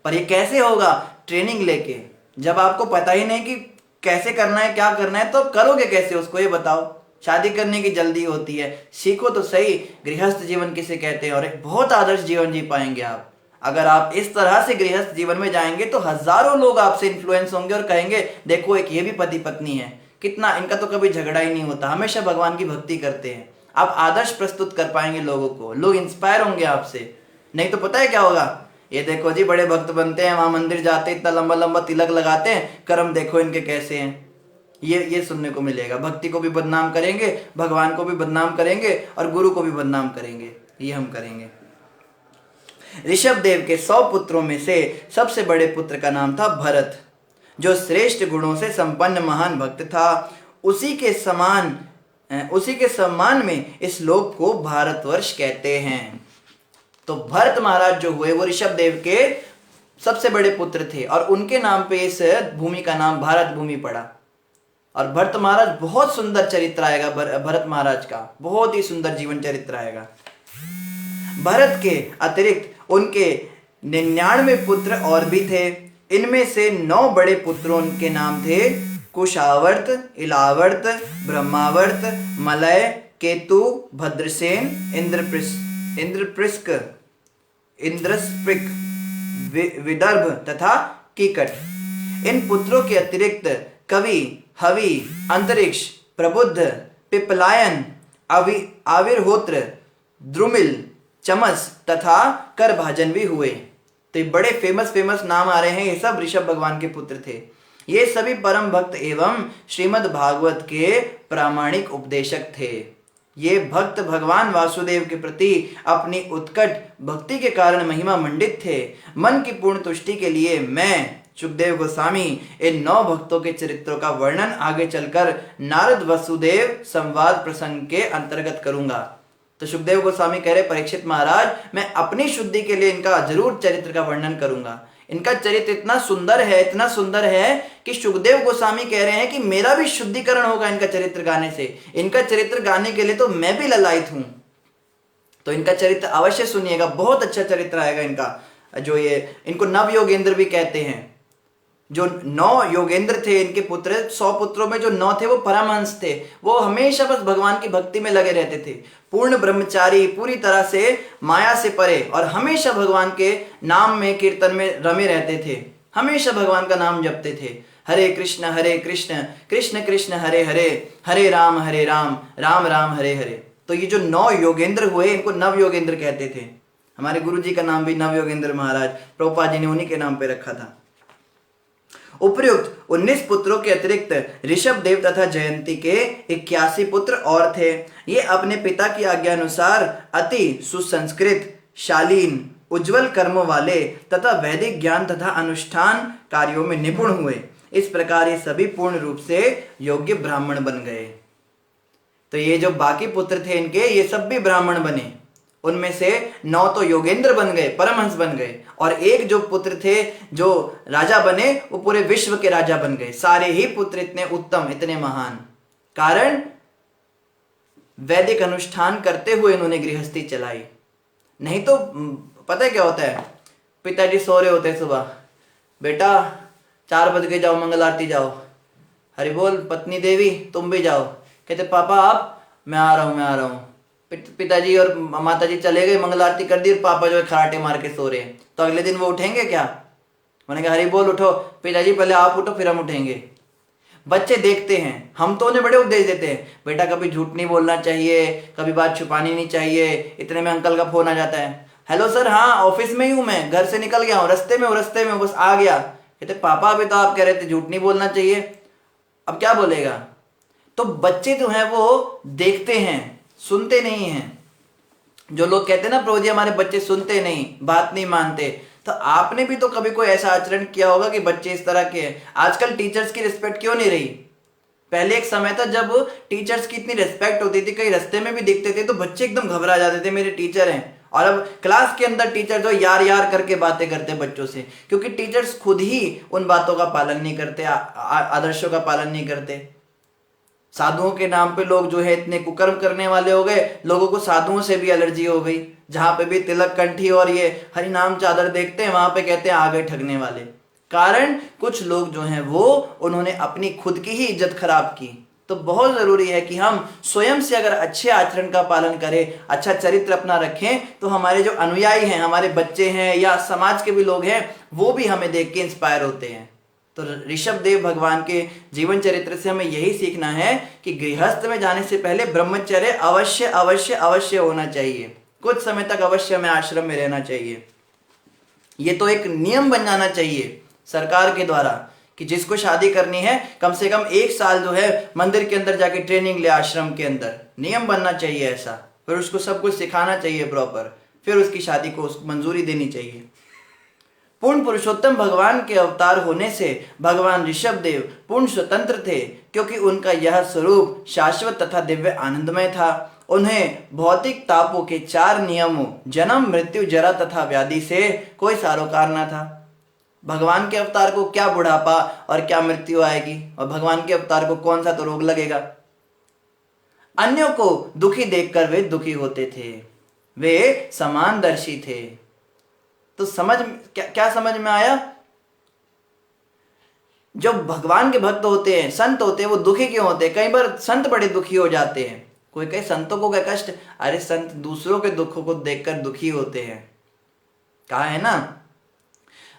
पर ये कैसे होगा? ट्रेनिंग लेके। जब आपको पता ही नहीं कि कैसे करना है, क्या करना है, तो करोगे कैसे उसको, ये बताओ। शादी करने की जल्दी होती है, सीखो तो सही गृहस्थ जीवन किसे कहते हैं, और एक बहुत आदर्श जीवन जी पाएंगे आप। अगर आप इस तरह से गृहस्थ जीवन में जाएंगे तो हजारों लोग आपसे इन्फ्लुएंस होंगे और कहेंगे देखो एक ये भी पति पत्नी है, कितना इनका तो कभी झगड़ा ही नहीं होता, हमेशा भगवान की भक्ति करते हैं। आप आदर्श प्रस्तुत कर पाएंगे लोगों को, लोग इंस्पायर होंगे आपसे। नहीं तो पता है क्या होगा, ये देखो जी बड़े भक्त बनते हैं, वहां मंदिर जाते इतना लंबा लंबा तिलक लगाते हैं, कर्म देखो इनके कैसे हैं। ये सुनने को मिलेगा। भक्ति को भी बदनाम करेंगे, भगवान को भी बदनाम करेंगे और गुरु को भी बदनाम करेंगे। ये हम करेंगे। ऋषभ देव के 100 पुत्रों में से सबसे बड़े पुत्र का नाम था भरत, जो श्रेष्ठ गुणों से संपन्न महान भक्त था। उसी के सम्मान में इस लोक को भारतवर्ष कहते हैं। तो भरत महाराज जो हुए वो ऋषभ देव के सबसे बड़े पुत्र थे और उनके नाम पे इस भूमि का नाम भारत भूमि पड़ा। और भरत महाराज बहुत सुंदर चरित्र आएगा, भरत महाराज का बहुत ही सुंदर जीवन चरित्र आएगा। भरत के अतिरिक्त उनके 99 पुत्र और भी थे। इनमें से 9 बड़े पुत्रों के नाम थे कुशावर्त, इलावर्त, ब्रह्मावर्त, मलय, केतु, भद्रसेन, इंद्रस्पृक, विदर्भ तथा कीकट। इन पुत्रों के अतिरिक्त कवि, हवि, अंतरिक्ष, प्रबुद्ध, पिपलायन, आविर्होत्र, द्रुमिल, चमस तथा करभाजन भी हुए। तो बड़े फेमस नाम आ रहे हैं, ये सब ऋषभ भगवान के पुत्र थे। ये सभी परम भक्त एवं श्रीमद् भागवत के प्रामाणिक उपदेशक थे। ये भक्त भगवान वासुदेव के प्रति अपनी उत्कट भक्ति के कारण महिमा मंडित थे। मन की पूर्ण तुष्टि के लिए मैं सुखदेव गोस्वामी इन 9 भक्तों के चरित्रों का वर्णन आगे चलकर नारद वसुदेव संवाद प्रसंग के अंतर्गत करूंगा। तो सुखदेव गोस्वामी कह रहे परीक्षित महाराज, मैं अपनी शुद्धि के लिए इनका जरूर चरित्र का वर्णन करूंगा। इनका चरित्र इतना सुंदर है कि सुखदेव गोस्वामी कह रहे हैं कि मेरा भी शुद्धिकरण होगा इनका चरित्र गाने से। इनका चरित्र गाने के लिए तो मैं भी ललायित हूं। तो इनका चरित्र अवश्य सुनिएगा, बहुत अच्छा चरित्र आएगा इनका। जो ये इनको नव योगेंद्र भी कहते हैं। जो 9 योगेंद्र थे इनके पुत्र, 100 पुत्रों में जो 9 थे वो परमहंस थे। वो हमेशा बस भगवान की भक्ति में लगे रहते थे, पूर्ण ब्रह्मचारी, पूरी तरह से माया से परे, और हमेशा भगवान के नाम में कीर्तन में रमे रहते थे। हमेशा भगवान का नाम जपते थे। हरे कृष्ण कृष्ण कृष्ण हरे हरे, हरे राम राम राम हरे हरे। तो ये जो 9 योगेंद्र हुए इनको नव योगेंद्र कहते थे। हमारे गुरु जी का नाम भी नव योगेंद्र महाराज, प्रभुपाद जी ने उन्हीं के नाम पे रखा था। उपर्युक्त 19 पुत्रों के अतिरिक्त ऋषभ देव तथा जयंती के 81 पुत्र और थे। ये अपने पिता की आज्ञा अनुसार अति सुसंस्कृत, शालीन, उज्जवल कर्मों वाले तथा वैदिक ज्ञान तथा अनुष्ठान कार्यों में निपुण हुए। इस प्रकार ये सभी पूर्ण रूप से योग्य ब्राह्मण बन गए। तो ये जो बाकी पुत्र थे इनके, ये सब भी ब्राह्मण बने। उनमें से 9 तो योगेंद्र बन गए, परमहंस बन गए, और एक जो पुत्र थे जो राजा बने वो पूरे विश्व के राजा बन गए। सारे ही पुत्र इतने उत्तम, इतने महान, कारण वैदिक अनुष्ठान करते हुए इन्होंने गृहस्थी चलाई। नहीं तो पता है क्या होता है, पिताजी सो रहे होते सुबह, बेटा 4 बज के जाओ, मंगल आरती जाओ, हरि बोल, पत्नी देवी तुम भी जाओ। कहते पापा आप, मैं आ रहा हूँ। पिताजी और माताजी चले गए, मंगल आरती कर दी, पापा जो है खराटे मार के सो रहे हैं। तो अगले दिन वो उठेंगे क्या? मैंने कहा हरि बोल उठो, पिताजी पहले आप उठो फिर हम उठेंगे। बच्चे देखते हैं, हम तो उन्हें बड़े उपदेश देते हैं, बेटा कभी झूठ नहीं बोलना चाहिए, कभी बात छुपानी नहीं चाहिए। इतने में अंकल का फोन आ जाता है, हेलो सर, हाँ ऑफिस में ही हूँ, मैं घर से निकल गया हूँ, रस्ते में बस आ गया। कहते पापा अभी तो आप कह रहे थे झूठ नहीं बोलना चाहिए, अब क्या बोलेगा? तो बच्चे जो हैं वो देखते हैं, सुनते नहीं हैं। जो लोग कहते हैं ना प्रभु जी हमारे बच्चे सुनते नहीं, बात नहीं मानते, तो आपने भी तो कभी कोई ऐसा आचरण किया होगा कि बच्चे इस तरह के हैं। आजकल टीचर्स की रिस्पेक्ट क्यों नहीं रही? पहले एक समय था जब टीचर्स की इतनी रिस्पेक्ट होती थी, कहीं रास्ते में भी दिखते थे तो बच्चे एकदम घबरा जाते थे, मेरे टीचर हैं। और अब क्लास के अंदर टीचर जो यार यार करके बातें करते बच्चों से, क्योंकि टीचर्स खुद ही उन बातों का पालन नहीं करते, आदर्शों का पालन नहीं करते। साधुओं के नाम पे लोग जो है इतने कुकर्म करने वाले हो गए, लोगों को साधुओं से भी एलर्जी हो गई। जहां पे भी तिलक कंठी और ये हरि नाम चादर देखते हैं, वहां पे कहते हैं आ गए ठगने वाले। कारण कुछ लोग जो हैं वो उन्होंने अपनी खुद की ही इज्जत खराब की। तो बहुत जरूरी है कि हम स्वयं से अगर अच्छे आचरण का पालन करें, अच्छा चरित्र अपना रखें, तो हमारे जो अनुयायी हैं, हमारे बच्चे हैं या समाज के भी लोग हैं, वो भी हमें देख के इंस्पायर होते हैं। तो ऋषभ देव भगवान के जीवन चरित्र से हमें यही सीखना है कि गृहस्थ में जाने से पहले ब्रह्मचर्य अवश्य अवश्य अवश्य होना चाहिए। कुछ समय तक अवश्य हमें आश्रम में रहना चाहिए। ये तो एक नियम बन जाना चाहिए सरकार के द्वारा कि जिसको शादी करनी है कम से कम 1 साल जो है मंदिर के अंदर जाके ट्रेनिंग ले, आश्रम के अंदर नियम बनना चाहिए ऐसा। फिर उसको सब कुछ सिखाना चाहिए प्रॉपर, फिर उसकी शादी को मंजूरी देनी चाहिए। पूर्ण पुरुषोत्तम भगवान के अवतार होने से भगवान ऋषभ देव पूर्ण स्वतंत्र थे, क्योंकि उनका यह स्वरूप शाश्वत तथा दिव्य आनंदमय था। उन्हें भौतिक तापों के 4 नियमों जन्म मृत्यु जरा तथा व्याधि से कोई सरोकार न था। भगवान के अवतार को क्या बुढ़ापा और क्या मृत्यु आएगी, और भगवान के अवतार को कौन सा तो रोग लगेगा। अन्यों को दुखी देखकर वे दुखी होते थे, वे समानदर्शी थे। तो समझ क्या समझ में आया? जो भगवान के भक्त होते हैं, संत होते हैं, वो दुखी क्यों होते हैं? कई बार संत बड़े दुखी हो जाते हैं। कोई कहे संतों को क्या कष्ट? अरे संत दूसरों के दुखों को देखकर दुखी होते हैं। कहा है ना,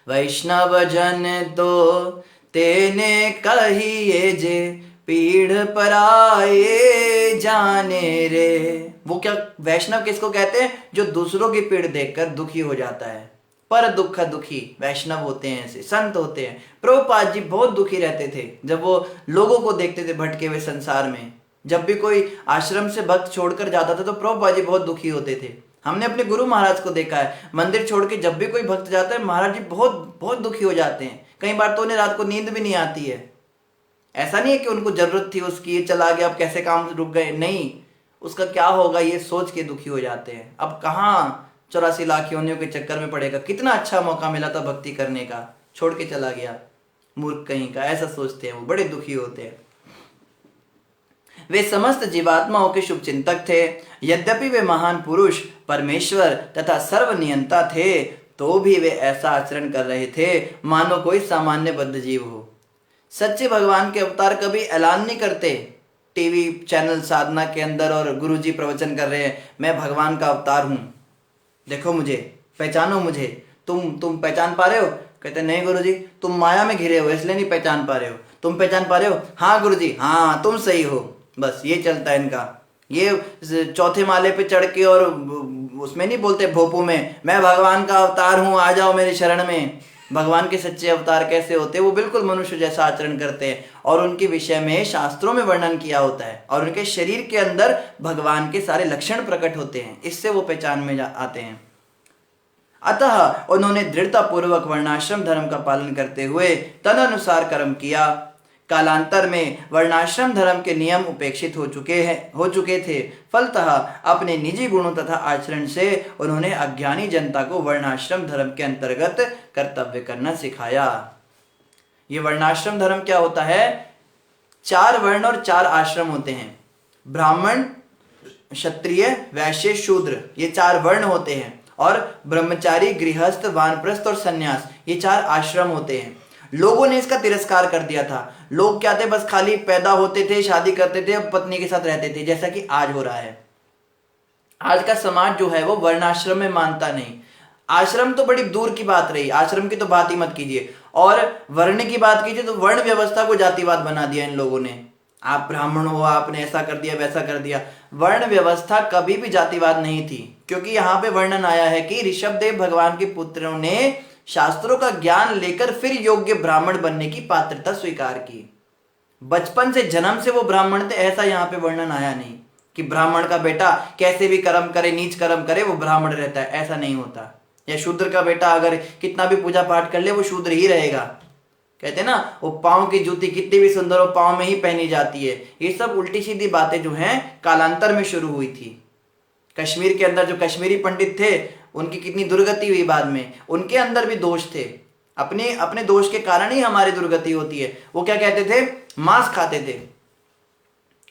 वैष्णव जन तो तेने कहिए जे पीढ़ पराए जाने रे। वो क्या, वैष्णव किसको कहते हैं? जो दूसरों की पीड़ देखकर दुखी हो जाता है। पर दुख दुखी वैष्णव होते हैं, ऐसे संत होते हैं। प्रभुपाद जी बहुत दुखी रहते थे जब वो लोगों को देखते थे भटके हुए संसार में। जब भी कोई आश्रम से भक्त छोड़कर जाता था तो प्रभुपाद जी बहुत दुखी होते थे। हमने अपने गुरु महाराज को देखा है, मंदिर छोड़ के जब भी कोई भक्त जाता है महाराज जी बहुत बहुत दुखी हो जाते हैं। कई बार तो उन्हें रात को नींद भी नहीं आती है। ऐसा नहीं है कि उनको जरूरत थी उसकी, ये चला गया अब कैसे काम रुक गए, नहीं, उसका क्या होगा ये सोच के दुखी हो जाते हैं। अब कहाँ 84 लाख योनियों के चक्कर में पड़ेगा, कितना अच्छा मौका मिला था भक्ति करने का, छोड़ के चला गया, मूर्ख कहीं का, ऐसा सोचते हैं वो, बड़े दुखी होते हैं। वे समस्त जीवात्माओं के शुभ चिंतक थे। यद्यपि वे महान पुरुष, परमेश्वर तथा सर्वनियंता थे, तो भी वे ऐसा आचरण कर रहे थे मानो कोई सामान्य बद्ध जीव हो। सच्चे भगवान के अवतार कभी ऐलान नहीं करते टीवी चैनल साधना के अंदर, और गुरुजी प्रवचन कर रहे हैं मैं भगवान का अवतार हूं, देखो मुझे, पहचानो मुझे, तुम पहचान पा रहे हो? कहते नहीं गुरुजी, तुम माया में घिरे हो इसलिए नहीं पहचान पा रहे हो। तुम पहचान पा रहे हो? हाँ गुरुजी, हाँ तुम सही हो। बस ये चलता है इनका। ये चौथे माले पे चढ़ के और उसमें नहीं बोलते भोपू में, मैं भगवान का अवतार हूं, आ जाओ मेरे शरण में। भगवान के सच्चे अवतार कैसे होते हैं? वो बिल्कुल मनुष्य जैसा आचरण करते हैं, और उनके विषय में शास्त्रों में वर्णन किया होता है, और उनके शरीर के अंदर भगवान के सारे लक्षण प्रकट होते हैं, इससे वो पहचान में आते हैं। अतः उन्होंने दृढ़ता पूर्वक वर्णाश्रम धर्म का पालन करते हुए तद अनुसार कर्म किया। कालांतर में वर्णाश्रम धर्म के नियम उपेक्षित हो चुके थे। फलतः अपने निजी गुणों तथा आचरण से उन्होंने अज्ञानी जनता को वर्णाश्रम धर्म के अंतर्गत कर्तव्य करना सिखाया। ये वर्णाश्रम धर्म क्या होता है? 4 वर्ण और 4 आश्रम होते हैं। ब्राह्मण, क्षत्रिय, वैश्य, शूद्र, ये 4 वर्ण होते हैं, और ब्रह्मचारी, गृहस्थ, वानप्रस्थ और सन्यास, ये 4 आश्रम होते हैं। लोगों ने इसका तिरस्कार कर दिया था। लोग क्या थे, बस खाली पैदा होते थे, शादी करते थे, अब पत्नी के साथ रहते थे, जैसा कि आज हो रहा है। आज का समाज जो है वो वर्णाश्रम में मानता नहीं। आश्रम तो बड़ी दूर की बात रही, आश्रम की तो बात ही मत कीजिए, और वर्ण की बात कीजिए तो वर्ण व्यवस्था को जातिवाद बना दिया इन लोगों ने। आप ब्राह्मण हो, आपने ऐसा कर दिया, वैसा कर दिया। वर्ण व्यवस्था कभी भी जातिवाद नहीं थी, क्योंकि यहाँ पे वर्णन आया है कि ऋषभदेव भगवान के पुत्रों ने शास्त्रों का ज्ञान लेकर फिर योग्य ब्राह्मण बनने की पात्रता स्वीकार की। बचपन से, जन्म से वो ब्राह्मण थे, ऐसा यहाँ पे वर्णन आया नहीं कि ब्राह्मण का बेटा कैसे भी कर्म करे, नीच कर्म करे, वो ब्राह्मण रहता है, ऐसा नहीं होता। या शूद्र का बेटा अगर कितना भी पूजा पाठ कर ले वो शूद्र ही रहेगा। कहते हैं ना, वो पाँव की जूती कितनी भी सुंदर हो पाँव में ही पहनी जाती है। ये सब उल्टी सीधी बातें जो हैं कालांतर में शुरू हुई थी। कश्मीर के अंदर जो कश्मीरी पंडित थे उनकी कितनी दुर्गति हुई बाद में, उनके अंदर भी दोष थे। अपने अपने दोष के कारण ही हमारी दुर्गति होती है। वो क्या कहते थे, मांस खाते थे।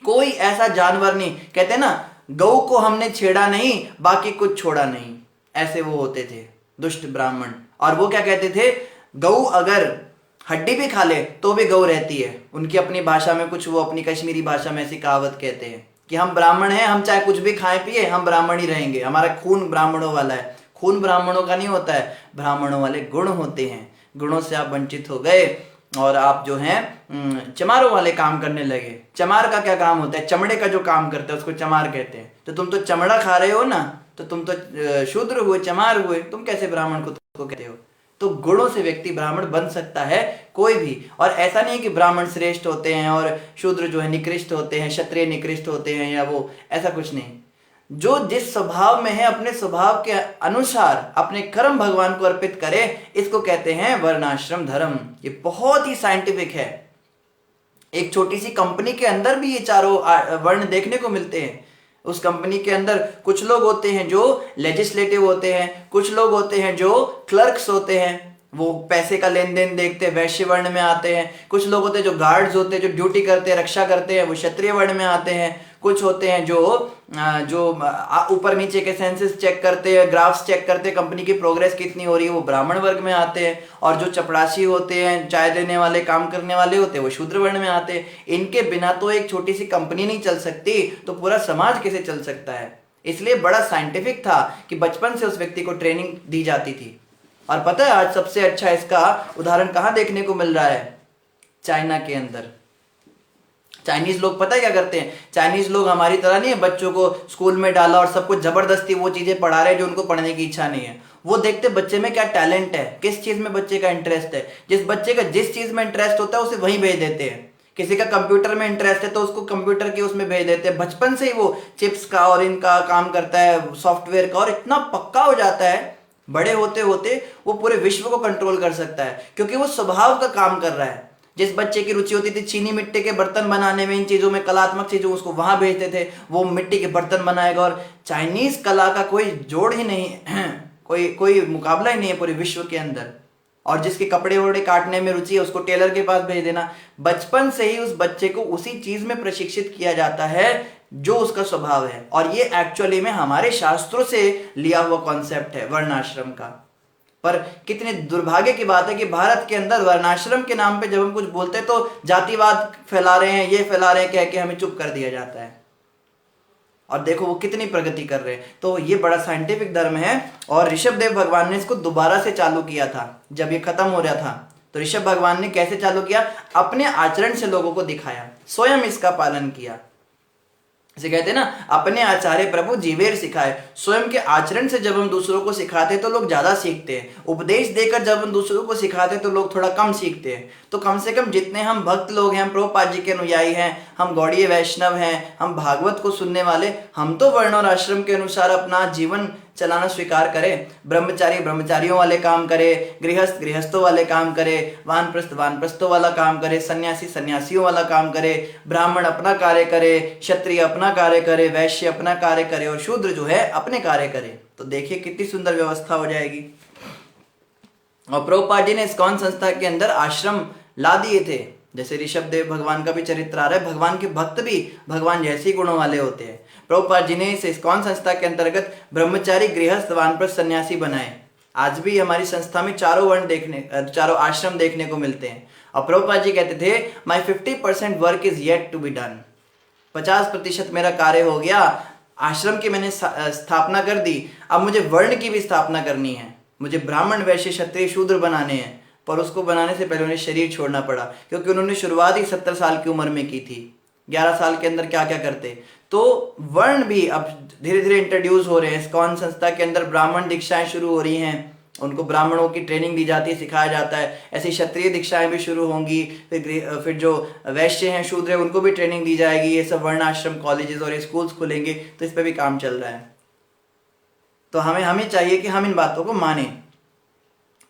कोई ऐसा जानवर नहीं, कहते हैं ना, गऊ को हमने छेड़ा नहीं बाकी कुछ छोड़ा नहीं, ऐसे वो होते थे दुष्ट ब्राह्मण। और वो क्या कहते थे, गऊ अगर हड्डी भी खा ले तो भी गऊ रहती है। उनकी अपनी भाषा में कुछ, वो अपनी कश्मीरी भाषा में ऐसी कहावत कहते हैं कि हम ब्राह्मण हैं, हम चाहे कुछ भी खाएं पिए हम ब्राह्मण ही रहेंगे, हमारा खून ब्राह्मणों वाला है। खून ब्राह्मणों का नहीं होता है, ब्राह्मणों वाले गुण होते हैं। गुणों से आप वंचित हो गए और आप जो हैं चमारों वाले काम करने लगे। चमार का क्या काम होता है, चमड़े का जो काम करते हैं उसको चमार कहते हैं। तो तुम तो चमड़ा खा रहे हो ना, तो तुम तो शूद्र हुए, चमार हुए, तुम कैसे ब्राह्मण को कहते हो। तो गुणों से व्यक्ति ब्राह्मण बन सकता है कोई भी। और ऐसा नहीं है कि ब्राह्मण श्रेष्ठ होते हैं और शूद्र जो है निकृष्ट होते हैं, क्षत्रिय निकृष्ट होते हैं, या वो, ऐसा कुछ नहीं। जो जिस स्वभाव में है अपने स्वभाव के अनुसार अपने कर्म भगवान को अर्पित करे, इसको कहते हैं वर्णाश्रम धर्म। ये बहुत ही साइंटिफिक है। एक छोटी सी कंपनी के अंदर भी ये चारों वर्ण देखने को मिलते हैं। उस कंपनी के अंदर कुछ लोग होते हैं जो लेजिस्लेटिव होते हैं, कुछ लोग होते हैं जो क्लर्क्स होते हैं, वो पैसे का लेन देन देखते हैं, वैश्य वर्ण में आते हैं। कुछ लोग होते हैं जो गार्ड्स होते हैं, जो ड्यूटी करते हैं, रक्षा करते हैं, वो क्षत्रिय वर्ण में आते हैं। कुछ होते हैं जो ऊपर नीचे के सेंसेस चेक करते हैं, ग्राफ्स चेक करते हैं, कंपनी की प्रोग्रेस कितनी हो रही है, वो ब्राह्मण वर्ग में आते हैं। और जो चपरासी होते हैं, चाय देने वाले, काम करने वाले होते हैं, वो शूद्र वर्ण में आते हैं। इनके बिना तो एक छोटी सी कंपनी नहीं चल सकती, तो पूरा समाज कैसे चल सकता है। इसलिए बड़ा साइंटिफिक था कि बचपन से उस व्यक्ति को ट्रेनिंग दी जाती थी। और पता है आज सबसे अच्छा इसका उदाहरण कहाँ देखने को मिल रहा है, चाइना के अंदर। चाइनीज लोग पता है क्या करते हैं, चाइनीज लोग हमारी तरह नहीं है, बच्चों को स्कूल में डाला और सब कुछ जबरदस्ती वो चीजें पढ़ा रहे हैं जो उनको पढ़ने की इच्छा नहीं है। वो देखते बच्चे में क्या टैलेंट है, किस चीज में बच्चे का इंटरेस्ट है। जिस बच्चे का जिस चीज में इंटरेस्ट होता है उसे वहीं भेज देते हैं। किसी का कंप्यूटर में इंटरेस्ट है तो उसको कंप्यूटर की उसमें भेज देते हैं। बचपन से ही वो चिप्स का और इनका काम करता है, सॉफ्टवेयर का, और इतना पक्का हो जाता है, बड़े होते होते वो पूरे विश्व को कंट्रोल कर सकता है, क्योंकि वो स्वभाव का काम कर रहा है। जिस बच्चे की रुचि होती थी चीनी मिट्टी के बर्तन बनाने में, इन चीजों में, कलात्मक चीजों, उसको वहां भेजते थे, वो मिट्टी के बर्तन बनाएगा। और चाइनीज कला का कोई जोड़ ही नहीं कोई मुकाबला ही नहीं है पूरे विश्व के अंदर। और जिसके कपड़े वपड़े काटने में रुचि है उसको टेलर के पास भेज देना। बचपन से ही उस बच्चे को उसी चीज में प्रशिक्षित किया जाता है जो उसका स्वभाव है। और ये एक्चुअली में हमारे शास्त्रों से लिया हुआ कॉन्सेप्ट है वर्णाश्रम का। पर कितने दुर्भाग्य की बात है कि भारत के अंदर वर्णाश्रम के नाम पे जब हम कुछ बोलते हैं तो जातिवाद फैला रहे हैं, ये फैला रहे हैं, कह के हमें चुप कर दिया जाता है। और देखो वो कितनी प्रगति कर रहे हैं। तो ये बड़ा साइंटिफिक धर्म है। और ऋषभ देव भगवान ने इसको दोबारा से चालू किया था जब ये खत्म हो रहा था। तो ऋषभ भगवान ने कैसे चालू किया, अपने आचरण से लोगों को दिखाया, स्वयं इसका पालन किया। इसे कहते हैं ना, अपने आचार्य प्रभु जीवेर सिखाए। स्वयं के आचरण से जब हम दूसरों को सिखाते हैं तो लोग ज्यादा सीखते हैं। उपदेश देकर जब हम दूसरों को सिखाते हैं तो लोग थोड़ा कम सीखते हैं। तो कम से कम जितने हम भक्त लोग हैं, प्रभुपाद जी के अनुयायी हैं, हम गौड़ीय वैष्णव हैं, हम भागवत को सुनने वाले, हम तो वर्ण और आश्रम के अनुसार अपना जीवन चलाना स्वीकार करें। ब्रह्मचारी ब्रह्मचारियों वाले काम करे, गृहस्थ गृहस्थों वाले काम करे, वानप्रस्थ वानप्रस्थों वाला काम करे, सन्यासी सन्यासियों वाला काम करे, ब्राह्मण अपना कार्य करे, क्षत्रिय अपना कार्य करे, वैश्य अपना कार्य करे, और शूद्र जो है अपने कार्य करे। तो देखिए कितनी सुंदर व्यवस्था हो जाएगी। और प्रभुपाद जी ने इस्कॉन संस्था के अंदर आश्रम ला दिए थे। जैसे ऋषभ देव भगवान का भी चरित्र आ रहा है, भगवान के भक्त भी भगवान जैसे ही गुणों वाले होते हैं। प्रभुपाद जी ने इस इस्कॉन संस्था के अंतर्गत ब्रह्मचारी गृहस्थ वानप्रस्थ सन्यासी बनाए। आज भी हमारी संस्था में चारों आश्रम देखने को मिलते हैं। और प्रभुपाद जी कहते थे, my 50% work is yet to be done. 50% मेरा कार्य हो गया, आश्रम की मैंने स्थापना कर दी, अब मुझे वर्ण की भी स्थापना करनी है। मुझे ब्राह्मण वैश्य क्षत्रिय शूद्र बनाने हैं। पर उसको बनाने से पहले उन्हें शरीर छोड़ना पड़ा, क्योंकि उन्होंने शुरुआत ही 70 साल की उम्र में की थी। 11 साल के अंदर क्या क्या करते। तो वर्ण भी अब धीरे धीरे इंट्रोड्यूस हो रहे हैं। इस्कॉन संस्था के अंदर ब्राह्मण दीक्षाएं शुरू हो रही हैं, उनको ब्राह्मणों की ट्रेनिंग दी जाती है, सिखाया जाता है। ऐसी क्षत्रिय दीक्षाएं भी शुरू होंगी। फिर जो वैश्य हैं, शूद्र हैं, उनको भी ट्रेनिंग दी जाएगी। ये सब वर्ण आश्रम कॉलेजेस और स्कूल्स खुलेंगे। तो इस पर भी काम चल रहा है। तो हमें चाहिए कि हम इन बातों को माने।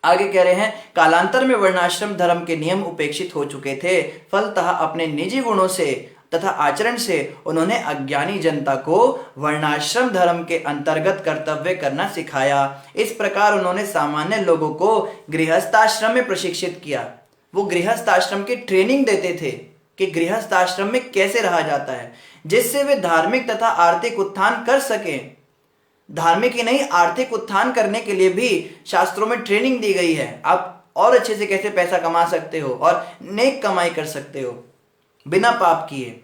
आगे कह रहे हैं, कालांतर में वर्णाश्रम धर्म के नियम उपेक्षित हो चुके थे, फलतः अपने निजी गुणों से तथा आचरण से उन्होंने अज्ञानी जनता को वर्णाश्रम धर्म के अंतर्गत कर्तव्य करना सिखाया। इस प्रकार उन्होंने सामान्य लोगों को गृहस्थाश्रम में प्रशिक्षित किया। वो गृहस्थाश्रम की ट्रेनिंग देते थे कि गृहस्थाश्रम में कैसे रहा जाता है, जिससे वे धार्मिक तथा आर्थिक उत्थान कर सकें। धार्मिक ही नहीं, आर्थिक उत्थान करने के लिए भी शास्त्रों में ट्रेनिंग दी गई है। आप और अच्छे से कैसे पैसा कमा सकते हो और नेक कमाई कर सकते हो बिना पाप किए,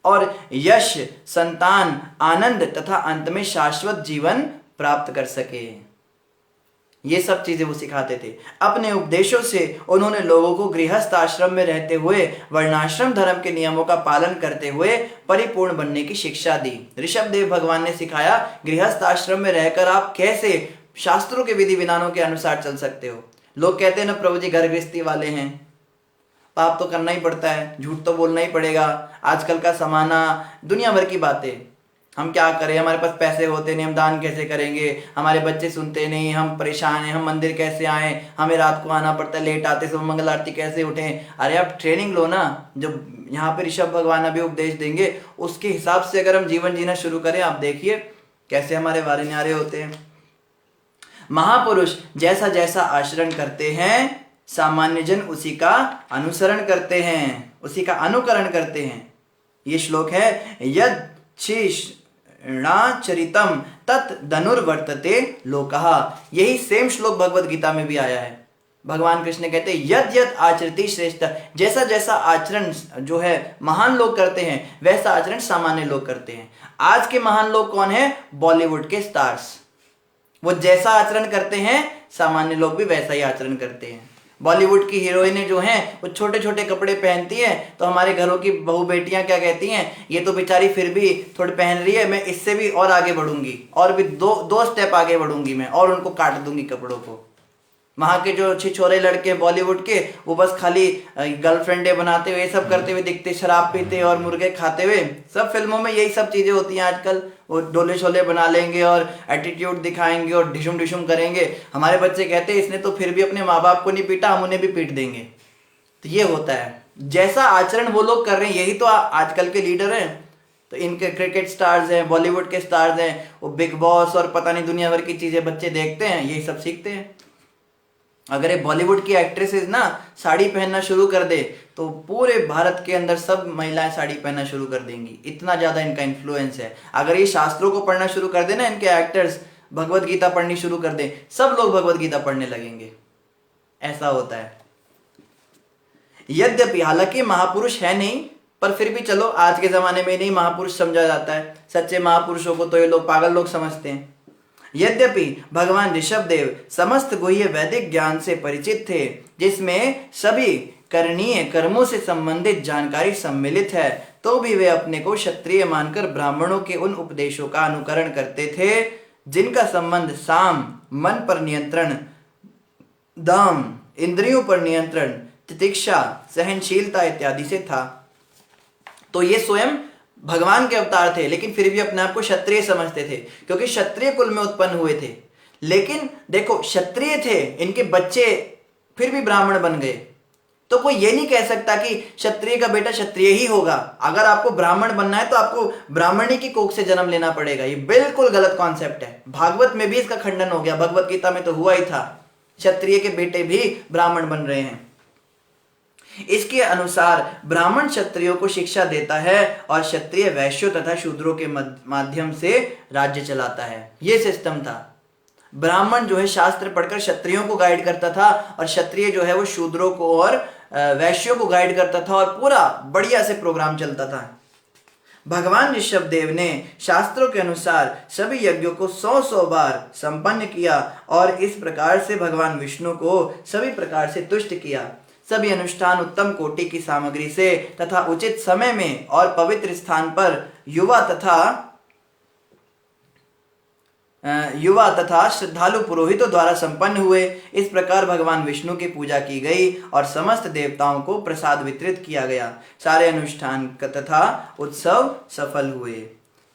और यश, संतान, आनंद तथा अंत में शाश्वत जीवन प्राप्त कर सके। ये सब चीजें वो सिखाते थे। अपने उपदेशों से उन्होंने लोगों को गृहस्थ आश्रम में रहते हुए वर्णाश्रम धर्म के नियमों का पालन करते हुए परिपूर्ण बनने की शिक्षा दी। ऋषभदेव भगवान ने सिखाया गृहस्थ आश्रम में रहकर आप कैसे शास्त्रों के विधि विधानों के अनुसार चल सकते हो। लोग कहते हैं ना, प्रभु जी घर गृहस्थी वाले हैं, पाप तो करना ही पड़ता है, झूठ तो बोलना ही पड़ेगा, आजकल का जमाना, दुनिया भर की बातें। हम क्या करें, हमारे पास पैसे होते नहीं, हम दान कैसे करेंगे, हमारे बच्चे सुनते नहीं, हम परेशान हैं, हम मंदिर कैसे आए, हमें रात को आना पड़ता है, लेट आते सुबह मंगल आरती कैसे उठें। अरे आप ट्रेनिंग लो ना, जो यहाँ पे ऋषभ भगवान अभी उपदेश देंगे उसके हिसाब से अगर हम जीवन जीना शुरू करें, आप देखिए कैसे हमारे वारे न्यारे होते हैं। महापुरुष जैसा जैसा आचरण करते हैं, सामान्य जन उसी का अनुसरण करते हैं, उसी का अनुकरण करते हैं। ये श्लोक है, यद चरितम तत् धनुर्वर्तते लोकः। यही सेम श्लोक भगवत गीता में भी आया है। भगवान कृष्ण कहते हैं, यद यद आचरति श्रेष्ठ, जैसा जैसा आचरण जो है महान लोग करते हैं वैसा आचरण सामान्य लोग करते हैं। आज के महान लोग कौन है? बॉलीवुड के स्टार्स। वो जैसा आचरण करते हैं सामान्य लोग भी वैसा ही आचरण करते हैं। बॉलीवुड की हीरोइनें जो हैं वो छोटे छोटे कपड़े पहनती हैं, तो हमारे घरों की बहू बेटियां क्या कहती हैं, ये तो बेचारी फिर भी थोड़े पहन रही है, मैं इससे भी और आगे बढ़ूंगी, और भी दो स्टेप आगे बढ़ूंगी मैं, और उनको काट दूंगी कपड़ों को। वहाँ के जो छिछोरे लड़के बॉलीवुड के, वो बस खाली गर्लफ्रेंडे बनाते हुए, सब करते हुए दिखते, शराब पीते और मुर्गे खाते हुए। सब फिल्मों में यही सब चीजें होती हैं आजकल। वो डोले शोले बना लेंगे और एटीट्यूड दिखाएंगे और ढिशुम ढिशुम करेंगे। हमारे बच्चे कहते हैं इसने तो फिर भी अपने माँ बाप को नहीं पीटा, हम उन्हें भी पीट देंगे। तो ये होता है, जैसा आचरण वो लोग कर रहे हैं, यही तो आजकल के लीडर हैं। तो इनके क्रिकेट स्टार्स हैं, बॉलीवुड के स्टार्स हैं, वो बिग बॉस और पता नहीं दुनिया भर की चीजें बच्चे देखते हैं, यही सब सीखते हैं। अगर ये बॉलीवुड की एक्ट्रेसेस ना साड़ी पहनना शुरू कर दे तो पूरे भारत के अंदर सब महिलाएं साड़ी पहनना शुरू कर देंगी, इतना ज्यादा इनका इन्फ्लुएंस है। अगर ये शास्त्रों को पढ़ना शुरू कर दे ना, इनके एक्टर्स भगवत गीता पढ़नी शुरू कर दे, सब लोग भगवत गीता पढ़ने लगेंगे। ऐसा होता है। यद्यपि हालांकि महापुरुष है नहीं, पर फिर भी चलो आज के जमाने में नहीं महापुरुष समझा जाता है। सच्चे महापुरुषों को तो ये लोग पागल लोग समझते हैं। यद्यपि भगवान ऋषभदेव समस्त गुह्य वैदिक ज्ञान से परिचित थे, जिसमें सभी करणीय कर्मों से संबंधित जानकारी सम्मिलित है, तो भी वे अपने को क्षत्रिय मानकर ब्राह्मणों के उन उपदेशों का अनुकरण करते थे जिनका संबंध साम, मन पर नियंत्रण, दाम, इंद्रियों पर नियंत्रण, तितिक्षा, सहनशीलता इत्यादि से था। तो ये स्वयं भगवान के अवतार थे, लेकिन फिर भी अपने आप को क्षत्रिय समझते थे, क्योंकि क्षत्रिय कुल में उत्पन्न हुए थे। लेकिन देखो, क्षत्रिय थे, इनके बच्चे फिर भी ब्राह्मण बन गए, तो कोई ये नहीं कह सकता कि क्षत्रिय का बेटा क्षत्रिय ही होगा। अगर आपको ब्राह्मण बनना है तो आपको ब्राह्मणी की कोख से जन्म लेना पड़ेगा। ये बिल्कुल गलत कॉन्सेप्ट है। भागवत में भी इसका खंडन हो गया, भगवत गीता में तो हुआ ही था, क्षत्रिय के बेटे भी ब्राह्मण बन रहे हैं। इसके अनुसार ब्राह्मण क्षत्रियों को शिक्षा देता है और क्षत्रिय वैश्यों तथा शूद्रों के माध्यम से राज्य चलाता है। यह सिस्टम था। ब्राह्मण जो है शास्त्र पढ़कर क्षत्रियों को गाइड करता था, और क्षत्रिय जो है वो शूद्रों को और वैश्यों को गाइड करता था, और पूरा बढ़िया से प्रोग्राम चलता था। भगवान ऋषभदेव ने शास्त्रों के अनुसार सभी यज्ञों को 100 बार संपन्न किया, और इस प्रकार से भगवान विष्णु को सभी प्रकार से तुष्ट किया। सभी अनुष्ठान उत्तम कोटि की सामग्री से तथा उचित समय में और पवित्र स्थान पर युवा तथा श्रद्धालु पुरोहितों द्वारा संपन्न हुए। इस प्रकार भगवान विष्णु की पूजा की गई और समस्त देवताओं को प्रसाद वितरित किया गया। सारे अनुष्ठान तथा उत्सव सफल हुए।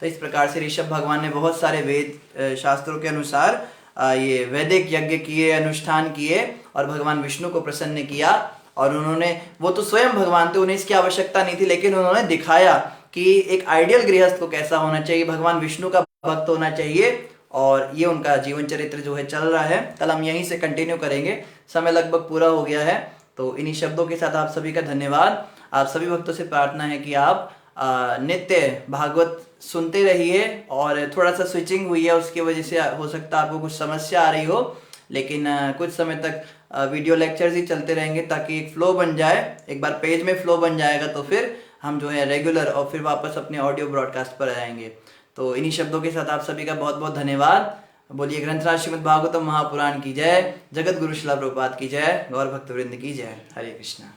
तो इस प्रकार से ऋषभ भगवान ने बहुत सारे वेद शास्त्रों के अनुसार ये वैदिक यज्ञ किए, अनुष्ठान किए और भगवान विष्णु को प्रसन्न किया। और उन्होंने, वो तो स्वयं भगवान थे, उन्हें इसकी आवश्यकता नहीं थी, लेकिन उन्होंने दिखाया कि एक आइडियल गृहस्थ को कैसा होना चाहिए, भगवान विष्णु का भक्त होना चाहिए। और ये उनका जीवन चरित्र जो है चल रहा है। कल हम यहीं से कंटिन्यू करेंगे, समय लगभग पूरा हो गया है। तो इन्हीं शब्दों के साथ आप सभी का धन्यवाद। आप सभी भक्तों से प्रार्थना है कि आप नित्य भागवत सुनते रहिए। और थोड़ा सा स्विचिंग हुई है, उसकी वजह से हो सकता है आपको कुछ समस्या आ रही हो, लेकिन कुछ समय तक वीडियो लेक्चर्स ही चलते रहेंगे ताकि एक फ्लो बन जाए। एक बार पेज में फ्लो बन जाएगा तो फिर हम जो है रेगुलर और फिर वापस अपने ऑडियो ब्रॉडकास्ट पर आएंगे। तो इन्हीं शब्दों के साथ आप सभी का बहुत बहुत धन्यवाद। बोलिए ग्रंथराज श्रीमद् भागवतम महापुराण की जय, जगत गुरु श्रील प्रभुपाद की जय, गौर भक्त वृंद की जय। हरे कृष्णा।